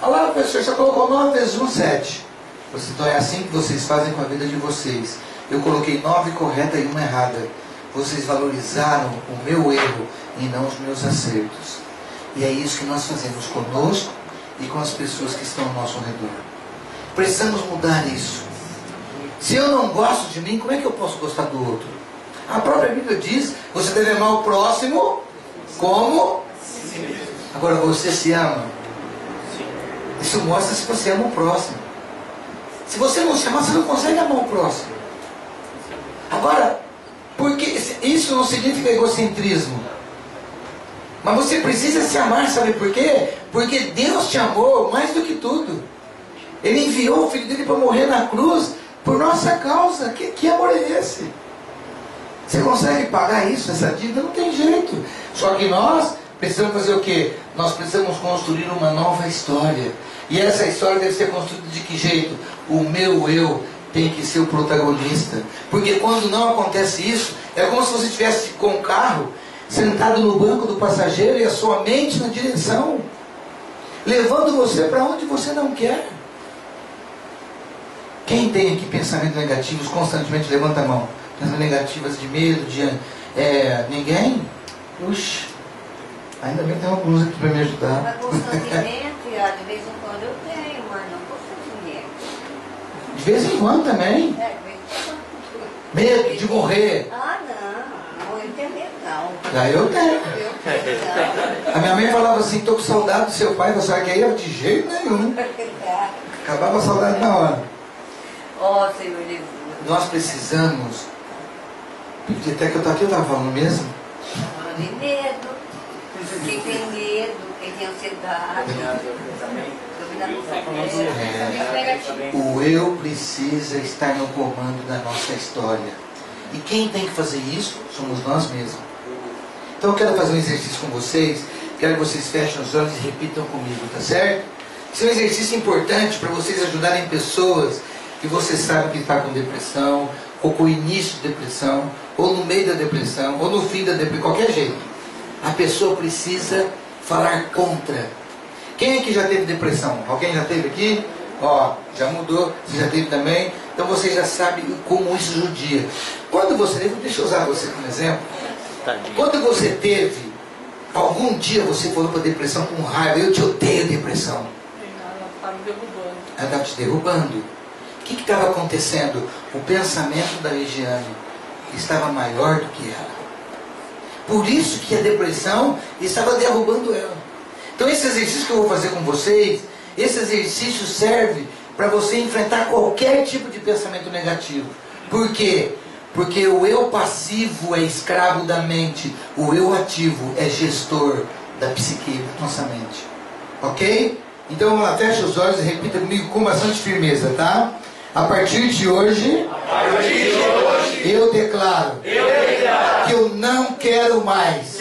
Olha lá, professor, você colocou 9 vezes 1, 7. Então é assim que vocês fazem com a vida de vocês. Eu coloquei 9 correta e 1 errada. Vocês valorizaram o meu erro e não os meus acertos. E é isso que nós fazemos conosco e com as pessoas que estão ao nosso redor. Precisamos mudar isso. Se eu não gosto de mim, como é que eu posso gostar do outro? A própria Bíblia diz, você deve amar o próximo como? Agora, você se ama? Isso mostra se você ama o próximo. Se você não se ama, você não consegue amar o próximo. Agora, porque isso não significa egocentrismo. Mas você precisa se amar, sabe por quê? Porque Deus te amou mais do que tudo. Ele enviou o Filho dele para morrer na cruz por nossa causa. Que amor é esse? Você consegue pagar isso, essa dívida? Não tem jeito. Só que nós precisamos fazer o quê? Nós precisamos construir uma nova história. E essa história deve ser construída de que jeito? O meu eu tem que ser o protagonista. Porque quando não acontece isso, é como se você estivesse com o carro sentado no banco do passageiro e a sua mente na direção, levando você para onde você não quer. Quem tem aqui pensamentos negativos constantemente, levanta a mão. Pensamentos negativos de medo, ninguém? Puxa, ainda bem que tem alguns aqui para me ajudar. Mas constantemente, de vez em quando eu tenho, mas não constantemente. De vez em quando também? De vez em quando. Medo de morrer? Ah, não. Muito é medo, não. Já eu tenho. Eu tenho. A minha mãe falava assim, estou com saudade do seu pai, você vai querer? Eu, de jeito nenhum. Acabava a saudade na hora. Ó, Senhor Jesus. Nós precisamos, porque até que eu estava falando mesmo, De medo. Quem tem medo, quem tem ansiedade, pensamento negativo. O eu precisa estar no comando da nossa história. E quem tem que fazer isso somos nós mesmos. Então eu quero fazer um exercício com vocês. Quero que vocês fechem os olhos e repitam comigo, tá certo? Esse é um exercício importante para vocês ajudarem pessoas que você sabe que está com depressão, ou com o início de depressão, ou no meio da depressão, ou no fim da depressão, qualquer jeito. A pessoa precisa falar contra. Quem aqui já teve depressão? Alguém já teve aqui? Ó, já mudou, você já teve também. Então você já sabe como isso judia. Quando você, deixa eu usar você como exemplo. Quando você teve, algum dia você falou para a depressão com raiva, eu te odeio depressão. Ela está me derrubando. Ela estava te derrubando. O que estava acontecendo? O pensamento da Regiane estava maior do que ela. Por isso que a depressão estava derrubando ela. Então esse exercício que eu vou fazer com vocês, esse exercício serve para você enfrentar qualquer tipo de pensamento negativo. Por quê? Porque o eu passivo é escravo da mente, o eu ativo é gestor da psique, da nossa mente. Ok? Então vamos lá, fecha os olhos e repita comigo com bastante firmeza, tá? A partir de hoje, eu declaro que eu não quero mais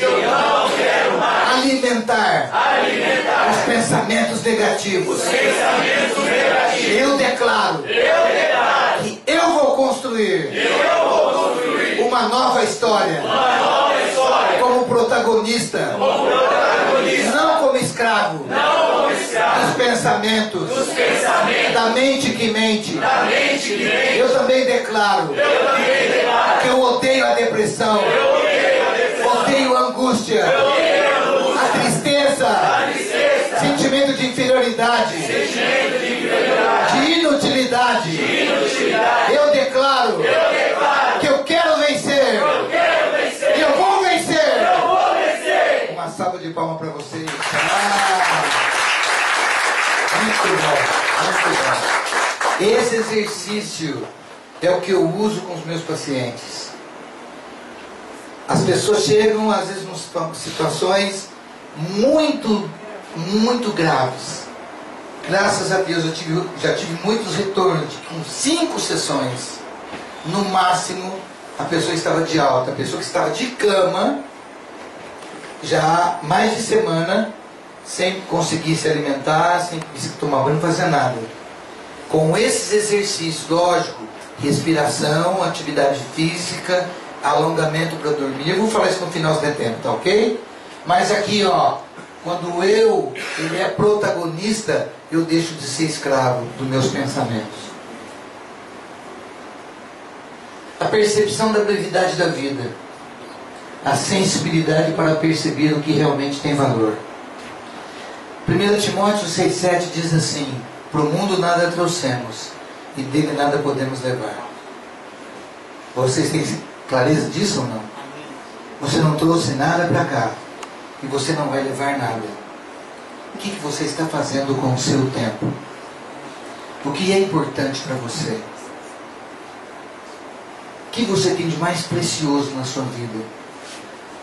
alimentar os pensamentos negativos. Eu declaro que eu vou construir uma nova história como protagonista, não como escravo dos pensamentos da mente que mente. Eu também declaro que eu odeio a depressão, odeio a angústia, a tristeza, sentimento de inferioridade, de inutilidade. Eu declaro que eu quero vencer, e eu vou vencer. Uma salva de palmas para vocês. Muito bom, muito bom. Esse exercício é o que eu uso com os meus pacientes. As pessoas chegam às vezes em situações muito graves. Graças a Deus eu já tive muitos retornos. Com 5 sessões, no máximo, a pessoa estava de alta. A pessoa que estava de cama, já há mais de semana, sem conseguir se alimentar, sem conseguir tomar banho, não fazer nada. Com esses exercícios, lógico, respiração, atividade física, alongamento para dormir. Eu vou falar isso no final se der tempo, tá ok? Mas aqui, ó, quando ele é protagonista, eu deixo de ser escravo dos meus pensamentos. A percepção da brevidade da vida. A sensibilidade para perceber o que realmente tem valor. 1 Timóteo 6,7 diz assim: para o mundo nada trouxemos, e dele nada podemos levar. Vocês têm clareza disso ou não? Você não trouxe nada para cá, e você não vai levar nada. O que você está fazendo com o seu tempo? O que é importante para você? O que você tem de mais precioso na sua vida?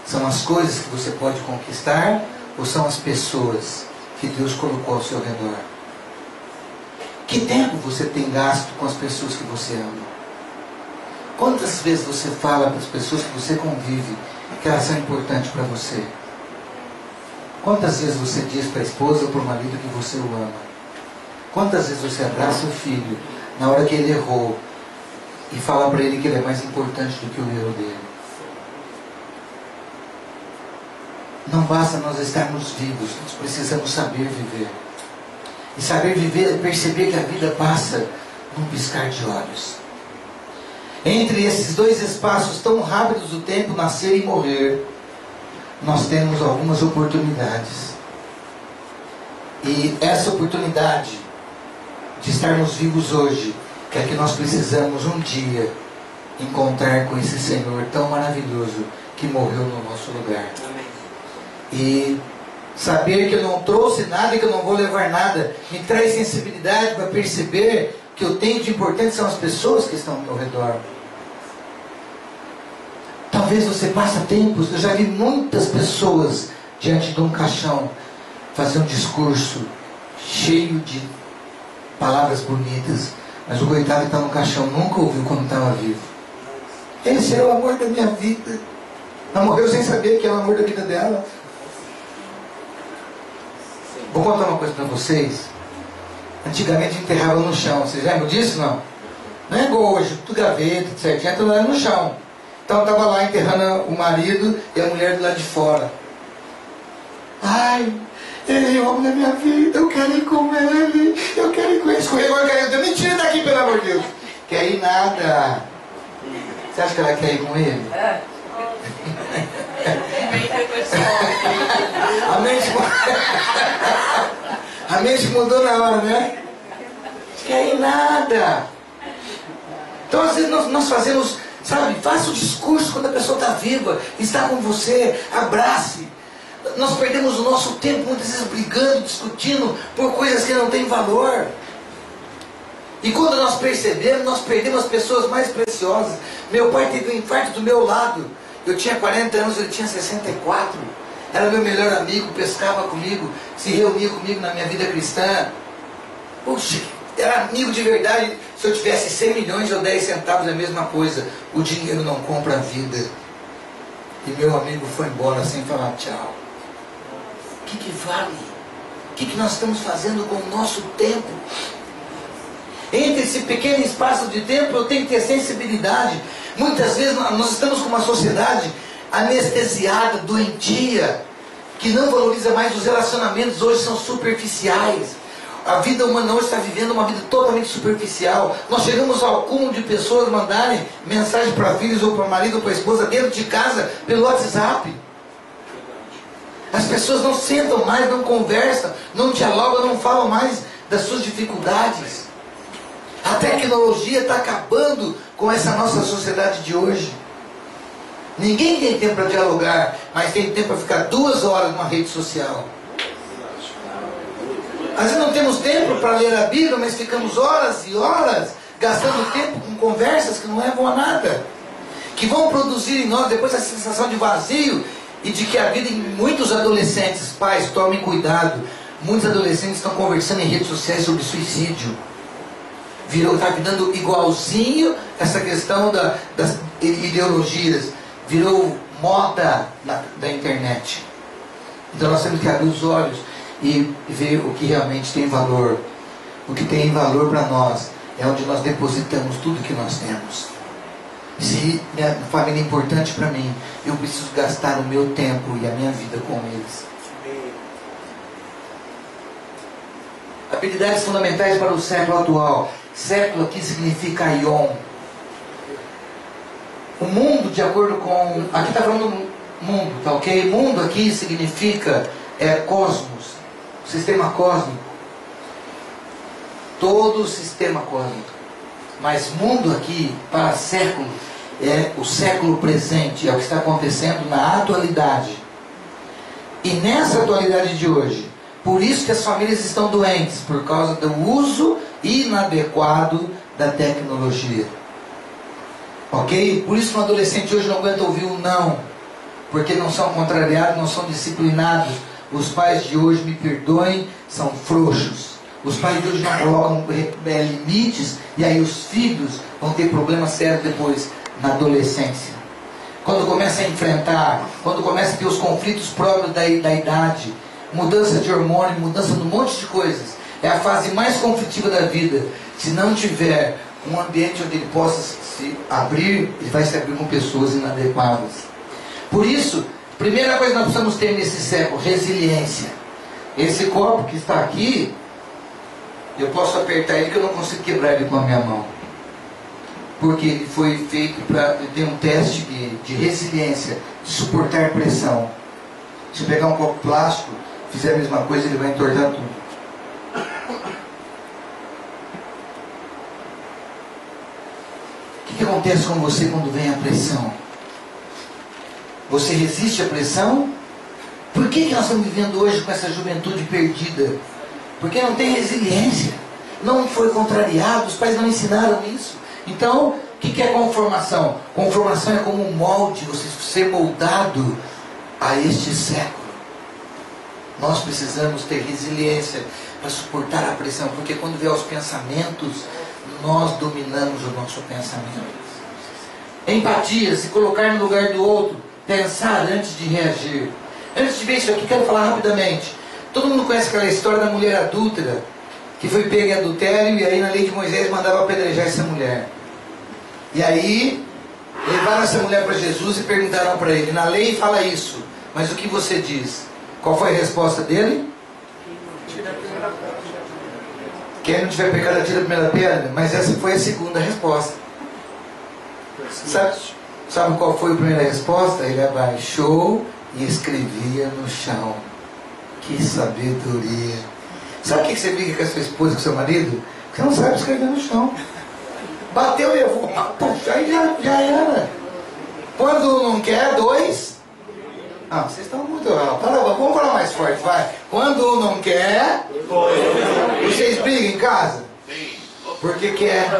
São as coisas que você pode conquistar, ou são as pessoas que Deus colocou ao seu redor? Que tempo você tem gasto com as pessoas que você ama? Quantas vezes você fala para as pessoas que você convive que elas são importantes para você? Quantas vezes você diz para a esposa ou para o marido que você o ama? Quantas vezes você abraça o filho na hora que ele errou e fala para ele que ele é mais importante do que o erro dele? Não basta nós estarmos vivos, nós precisamos saber viver. E saber viver é perceber que a vida passa num piscar de olhos. Entre esses dois espaços tão rápidos do tempo, nascer e morrer, nós temos algumas oportunidades. E essa oportunidade de estarmos vivos hoje é que nós precisamos um dia encontrar com esse Senhor tão maravilhoso que morreu no nosso lugar. E saber que eu não trouxe nada e que eu não vou levar nada me traz sensibilidade para perceber que eu tenho de importante são as pessoas que estão ao meu redor. Talvez você passe tempos, eu já vi muitas pessoas diante de um caixão, fazer um discurso cheio de palavras bonitas, mas o coitado está no caixão, nunca ouviu quando estava vivo. Esse é o amor da minha vida. Ela morreu sem saber que é o amor da vida dela. Vou contar uma coisa para vocês. Antigamente enterrava no chão. Vocês lembram disso, não? Não é igual hoje, tudo gaveta, tudo certinho, tudo era no chão. Então eu estava lá enterrando o marido e a mulher do lado de fora. Ai, ele é o homem da minha vida, eu quero ir com ele, eu quero ir com ele. Escorregou, eu quero ir. Me tira daqui, pelo amor de Deus. Quer ir nada. Você acha que ela quer ir com ele? A mente mudou na hora, né? Quer ir nada. Então às vezes nós fazemos, sabe, faça o discurso quando a pessoa está viva, está com você, abrace. Nós perdemos o nosso tempo muitas vezes brigando, discutindo por coisas que não têm valor. E quando nós percebemos, nós perdemos as pessoas mais preciosas. Meu pai teve um infarto do meu lado. Eu tinha 40 anos, ele tinha 64. Era meu melhor amigo, pescava comigo, se reunia comigo na minha vida cristã. Puxa, era amigo de verdade. Se eu tivesse 100 milhões ou 10 centavos é a mesma coisa. O dinheiro não compra a vida. E meu amigo foi embora sem falar tchau. O que vale? O que nós estamos fazendo com o nosso tempo? Entre esse pequeno espaço de tempo eu tenho que ter sensibilidade. Muitas vezes nós estamos com uma sociedade anestesiada, doentia, que não valoriza mais os relacionamentos, hoje são superficiais. A vida humana hoje está vivendo uma vida totalmente superficial. Nós chegamos ao cúmulo de pessoas mandarem mensagem para filhos ou para marido ou para esposa dentro de casa pelo WhatsApp. As pessoas não sentam mais, não conversam, não dialogam, não falam mais das suas dificuldades. A tecnologia está acabando com essa nossa sociedade de hoje. Ninguém tem tempo para dialogar, mas tem tempo para ficar 2 horas numa rede social. Às vezes não temos tempo para ler a Bíblia, mas ficamos horas e horas gastando tempo com conversas que não levam a nada, que vão produzir em nós depois a sensação de vazio e de que a vida em muitos adolescentes, pais, tomem cuidado, muitos adolescentes estão conversando em redes sociais sobre suicídio. Está virando igualzinho essa questão das ideologias, virou moda da internet. Então nós temos que abrir os olhos e ver o que realmente tem valor. O que tem valor para nós é onde nós depositamos tudo que nós temos. Se minha família é importante para mim, eu preciso gastar o meu tempo e a minha vida com eles. Habilidades fundamentais para o século atual. Século aqui significa aion. O mundo, de acordo com... Aqui está falando mundo, tá ok? Mundo aqui significa cosmos, sistema cósmico. Todo o sistema cósmico. Mas mundo aqui, para século, é o século presente, é o que está acontecendo na atualidade. E nessa atualidade de hoje, por isso que as famílias estão doentes, por causa do uso inadequado da tecnologia. Ok? Por isso que um adolescente hoje não aguenta ouvir um não, porque não são contrariados, não são disciplinados. Os pais de hoje, me perdoem, são frouxos. Os pais de hoje não colocam limites, e aí os filhos vão ter problemas sérios depois, na adolescência. Quando começa a enfrentar, quando começa a ter os conflitos próprios da idade, mudança de hormônio, mudança de um monte de coisas. É a fase mais conflitiva da vida. Se não tiver um ambiente onde ele possa se abrir, ele vai se abrir com pessoas inadequadas. Por isso, primeira coisa que nós precisamos ter nesse século, resiliência. Esse copo que está aqui, eu posso apertar ele que eu não consigo quebrar ele com a minha mão. Porque ele foi feito para ter um teste de resiliência, de suportar pressão. Se eu pegar um copo plástico, fizer a mesma coisa, ele vai entortar tudo. O que acontece com você quando vem a pressão? Você resiste à pressão? Por que nós estamos vivendo hoje com essa juventude perdida? Porque não tem resiliência. Não foi contrariado, os pais não ensinaram isso. Então, o que é conformação? Conformação é como um molde, você ser moldado a este século. Nós precisamos ter resiliência para suportar a pressão, porque quando vier os pensamentos, nós dominamos o nosso pensamento. Empatia, se colocar no lugar do outro, pensar antes de reagir. Antes de ver isso aqui, quero falar rapidamente. Todo mundo conhece aquela história da mulher adúltera, que foi pega em adultério, e aí na lei de Moisés mandava apedrejar essa mulher. E aí, levaram essa mulher para Jesus e perguntaram para ele, na lei fala isso, mas o que você diz? Qual foi a resposta dele? Quem não tiver pecado atira a primeira pedra. Mas essa foi a segunda resposta. Sabe qual foi a primeira resposta? Ele abaixou e escrevia no chão. Que sabedoria! Sabe o que você briga com a sua esposa, com o seu marido? Você não sabe escrever no chão. Bateu, levou, puxa, aí já era. Quando não quer, dois. Ah, vocês estão muito... Vamos falar mais forte, vai. Quando não quer, vocês brigam em casa? Porque quer.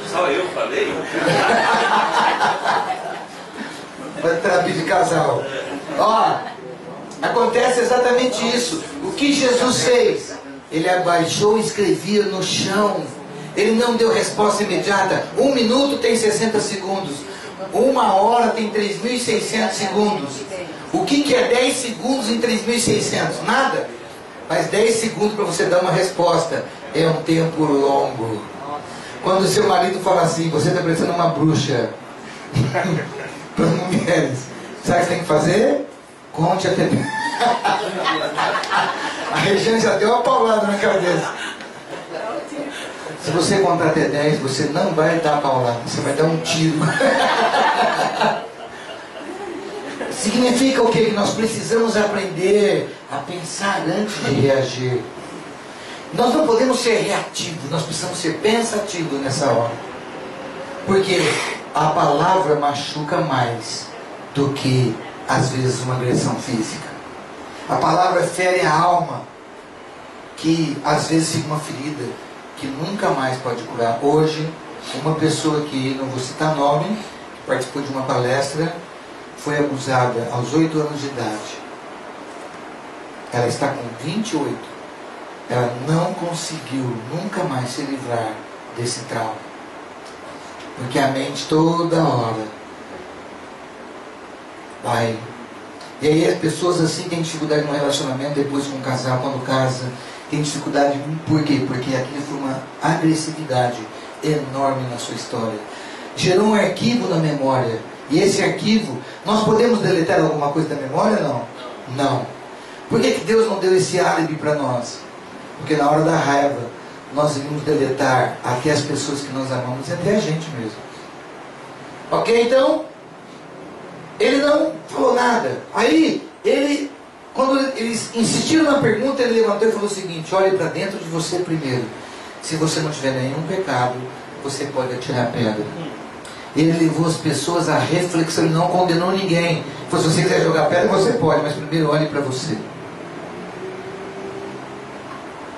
Só eu falei? Terapia de casal. Ó, acontece exatamente isso. O que Jesus fez? Ele abaixou e escrevia no chão. Ele não deu resposta imediata. 1 minuto tem 60 segundos. 1 hora tem 3.600 segundos. O que é 10 segundos em 3.600? Nada. Mas 10 segundos para você dar uma resposta é um tempo longo. Quando o seu marido fala assim, você está parecendo uma bruxa. Para as mulheres, sabe o que tem que fazer? Conte até 10. A Regina já deu uma paulada na cabeça. Se você contar até 10, você não vai dar paulada, você vai dar um tiro. Significa o quê? Que nós precisamos aprender a pensar antes de reagir. Nós não podemos ser reativos, nós precisamos ser pensativos nessa hora. Porque a palavra machuca mais do que, às vezes, uma agressão física. A palavra fere a alma, que às vezes fica uma ferida que nunca mais pode curar. Hoje, uma pessoa que, não vou citar nome, que participou de uma palestra, foi abusada aos 8 anos de idade. Ela está com 28. Ela não conseguiu nunca mais se livrar desse trauma. Porque a mente toda hora vai. E aí as pessoas assim têm dificuldade no relacionamento, depois com o casal, quando casa, tem dificuldade. Por quê? Porque aquilo foi uma agressividade enorme na sua história. Gerou um arquivo na memória. E esse arquivo, nós podemos deletar alguma coisa da memória? Não. Não. Por que Deus não deu esse álibi para nós? Porque na hora da raiva, nós iríamos deletar até as pessoas que nós amamos e até a gente mesmo. Ok? Então, ele não falou nada. Aí, quando eles insistiram na pergunta, ele levantou e falou o seguinte: olhe para dentro de você primeiro. Se você não tiver nenhum pecado, você pode atirar a pedra. Ele levou as pessoas à reflexão, ele não condenou ninguém. Se você quiser jogar pedra, você pode, mas primeiro olhe para você.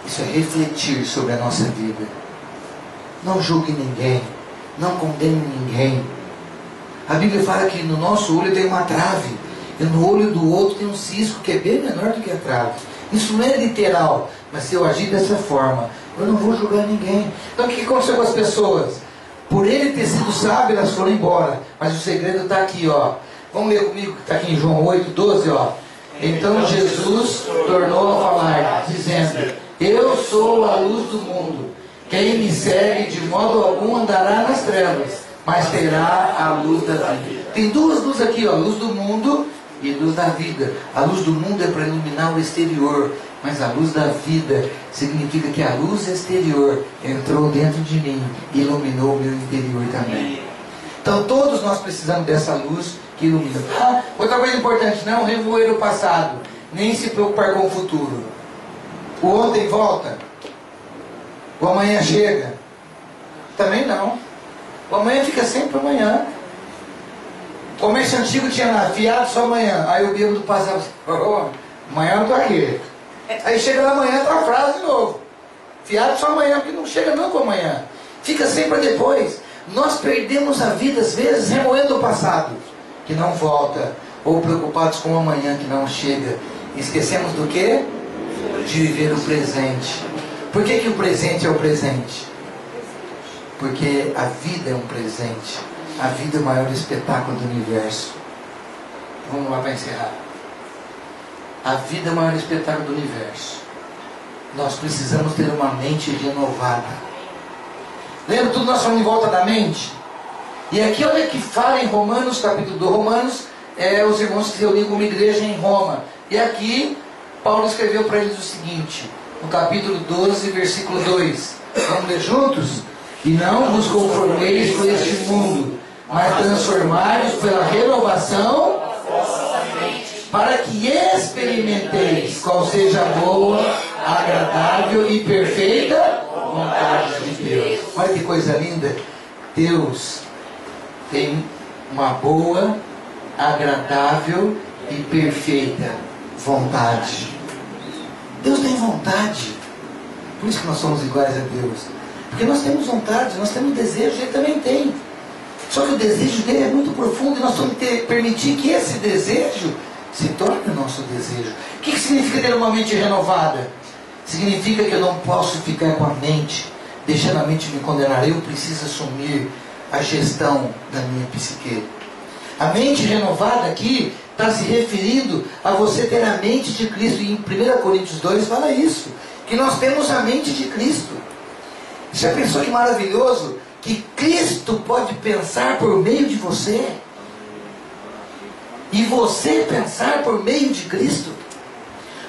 Isso é refletir sobre a nossa vida. Não julgue ninguém, não condene ninguém. A Bíblia fala que no nosso olho tem uma trave, e no olho do outro tem um cisco que é bem menor do que a trave. Isso não é literal, mas se eu agir dessa forma, eu não vou julgar ninguém. Então o que aconteceu com as pessoas? Por ele ter sido sábio, elas foram embora. Mas o segredo está aqui, ó. Vamos ler comigo que está aqui em João 8:12, ó. Então Jesus tornou a falar, dizendo: eu sou a luz do mundo. Quem me segue de modo algum andará nas trevas, mas terá a luz da vida. Tem duas luzes aqui, ó, luz do mundo e luz da vida. A luz do mundo é para iluminar o exterior, mas a luz da vida significa que a luz exterior entrou dentro de mim e iluminou o meu interior também. Então todos nós precisamos dessa luz que ilumina. Outra coisa importante: não remoer o passado, nem se preocupar com o futuro. O ontem volta, o amanhã chega. Também não. O amanhã fica sempre para amanhã. O comércio antigo tinha lá, fiado só amanhã. Aí o bêbado passava assim: amanhã eu estou aqui. Aí chega lá amanhã, tá a frase de novo. Fiado só amanhã, porque não chega não com amanhã. Fica sempre para depois. Nós perdemos a vida às vezes remoendo o passado, que não volta. ou preocupados com o amanhã que não chega. Esquecemos do quê? De viver o presente. Por que que o presente é o presente? Porque a vida é um presente. A vida é o maior espetáculo do universo. Vamos lá para encerrar. A vida é o maior espetáculo do universo. Nós precisamos ter uma mente renovada. Lembra tudo nós falamos em volta da mente? E aqui olha que fala em Romanos, capítulo 2. Romanos os irmãos que se reuniam como igreja em Roma. E aqui Paulo escreveu para eles o seguinte, no capítulo 12, versículo 2. Vamos ler juntos? E não vos conformeis com este mundo, mas transformai-vos pela renovação, para que experimenteis qual seja a boa, agradável e perfeita vontade de Deus. Olha que coisa linda. Deus tem uma boa, agradável e perfeita vontade. Deus tem vontade. Por isso que nós somos iguais a Deus. Porque nós temos vontade, nós temos desejo, Ele também tem. Só que o desejo dele é muito profundo e nós temos que permitir que esse desejo se torne o nosso desejo. O que significa ter uma mente renovada? Significa que eu não posso ficar com a mente, deixando a mente me condenar. Eu preciso assumir a gestão da minha psique. A mente renovada aqui está se referindo a você ter a mente de Cristo. E em 1 Coríntios 2 fala isso, que nós temos a mente de Cristo. Já pensou que maravilhoso? Que Cristo pode pensar por meio de você. E você pensar por meio de Cristo.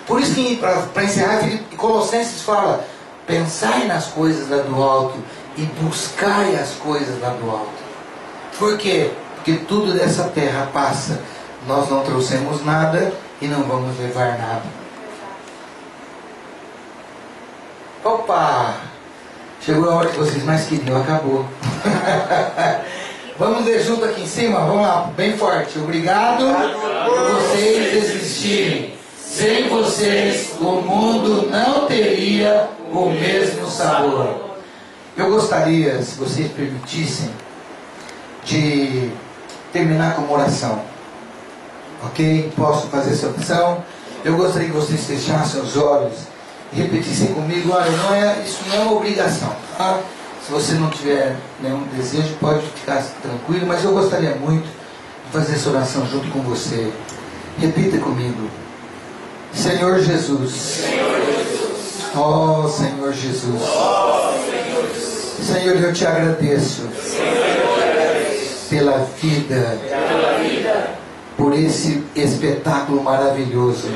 Por isso que, para encerrar, Colossenses fala: pensai nas coisas lá do alto e buscai as coisas lá do alto. Por quê? Porque tudo dessa terra passa. Nós não trouxemos nada e não vamos levar nada. Opa! Chegou a hora que vocês mais queriam, acabou. Vamos ler junto aqui em cima? Vamos lá, bem forte. Obrigado por vocês existirem. Sem vocês, o mundo não teria o mesmo sabor. Eu gostaria, se vocês permitissem, de terminar com uma oração. Ok? Posso fazer essa opção? Eu gostaria que vocês fechassem os olhos e repetissem comigo. Olha, isso não é uma obrigação, tá? Se você não tiver nenhum desejo, pode ficar tranquilo, mas eu gostaria muito de fazer essa oração junto com você. Repita comigo. Senhor Jesus. Senhor Jesus. Oh, Senhor Jesus. Oh, Senhor Jesus. Senhor, eu te agradeço. Senhor, eu te agradeço pela vida. Por esse espetáculo maravilhoso.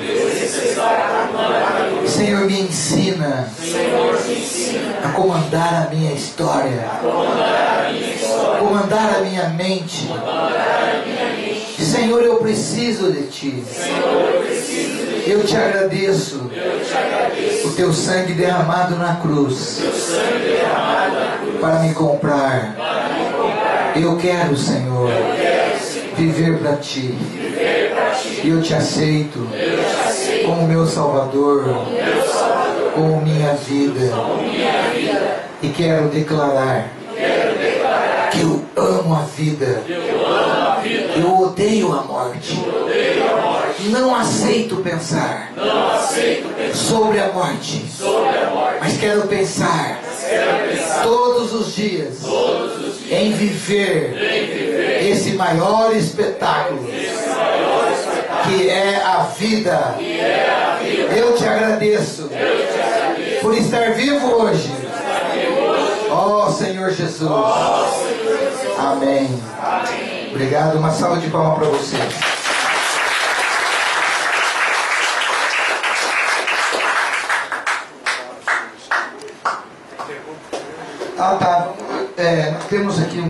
Senhor, me ensina a comandar a minha história, comandar a minha mente. Senhor, eu preciso de Ti. Eu te agradeço o Teu sangue derramado na cruz para me comprar. Eu quero, Senhor, viver para Ti. E eu te aceito como meu Salvador, como minha vida. E quero declarar que eu amo a vida. Eu odeio a morte. Não aceito pensar sobre a morte. Mas quero pensar todos os dias em viver esse maior espetáculo que é a vida. Eu te agradeço por estar vivo hoje. Ó Senhor Jesus. Amém. Obrigado. Uma salva de palmas para você. Tá. Nós temos aqui